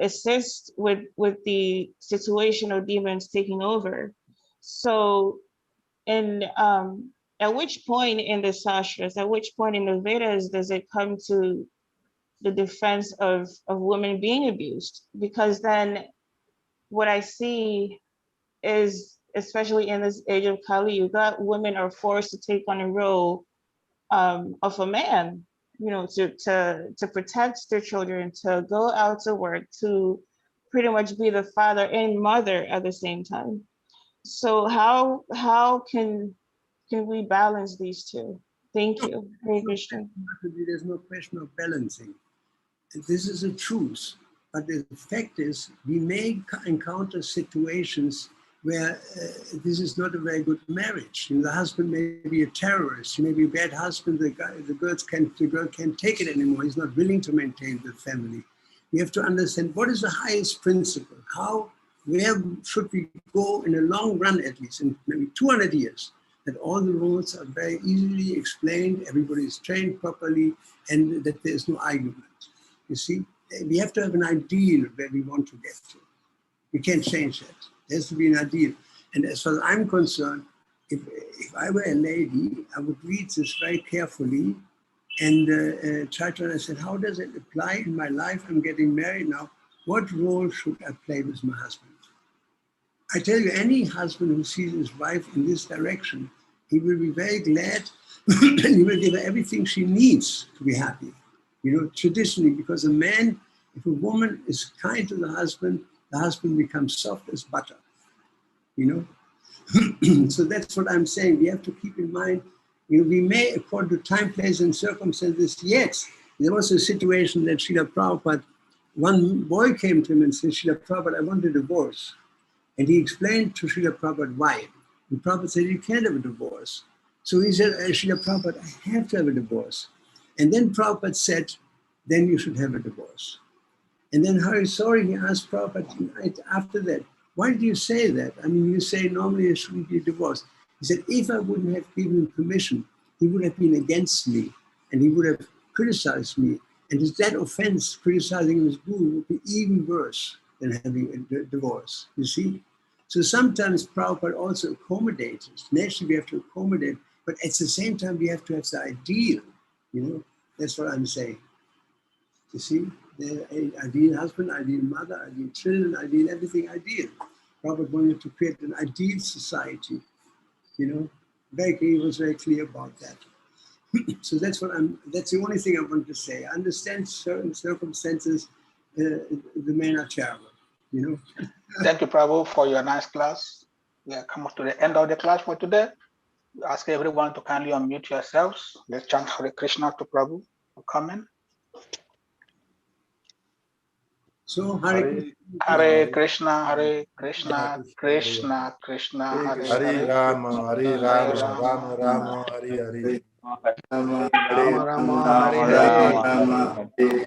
assist with the situation of demons taking over. So, at which point in the Sastras, at which point in the Vedas does it come to the defense of women being abused? Because then what I see is, especially in this age of Kali Yuga, women are forced to take on a role of a man, you know, to protect their children, to go out to work, to pretty much be the father and mother at the same time. So how can we balance these two? Thank you. Hare Krishna. There's no question of balancing. This is a truth, but the fact is we may encounter situations where this is not a very good marriage. You know, the husband may be a terrorist, he may be a bad husband, the girl can't take it anymore, he's not willing to maintain the family. We have to understand what is the highest principle, where should we go in a long run, at least in maybe 200 years, that all the rules are very easily explained, everybody is trained properly, and that there's no argument. You see, we have to have an ideal where we want to get to. We can't change that. There has to be an ideal. And as far as I'm concerned, if I were a lady, I would read this very carefully and try to understand, how does it apply in my life? I'm getting married now. What role should I play with my husband? I tell you, any husband who sees his wife in this direction, he will be very glad and he will give her everything she needs to be happy. You know, traditionally, because a man, if a woman is kind to the husband becomes soft as butter, you know? So that's what I'm saying. We have to keep in mind, you know, we may, according to time, place, and circumstances, yes, there was a situation that Srila Prabhupada, one boy came to him and said, Srila Prabhupada, I want a divorce. And he explained to Srila Prabhupada why. And Prabhupada said, you can't have a divorce. So he said, Srila Prabhupada, I have to have a divorce. And then Prabhupada said, then you should have a divorce. And then Hari Sori, he asked Prabhupada after that, why did you say that? I mean, you say normally it shouldn't be divorced. He said, if I wouldn't have given him permission, he would have been against me and he would have criticized me. And that offense, criticizing his guru, would be even worse than having a divorce, you see? So sometimes Prabhupada also accommodates us. Naturally, we have to accommodate, but at the same time, we have to have the ideal, you know? That's what I'm saying. You see? The ideal husband, ideal mother, ideal children, ideal everything, ideal. Prabhupada wanted to create an ideal society, you know? He was very clear about that. So that's the only thing I want to say. I understand certain circumstances, the men are terrible, you know? Thank you, Prabhu, for your nice class. We are coming to the end of the class for today. We ask everyone to kindly unmute yourselves. Let's chant Hare Krishna to Prabhu for coming. So Hare Krishna, Krishna Krishna, Hare Rama, Rama Rama, Hare Hare. Rama Rama, Hare Hare.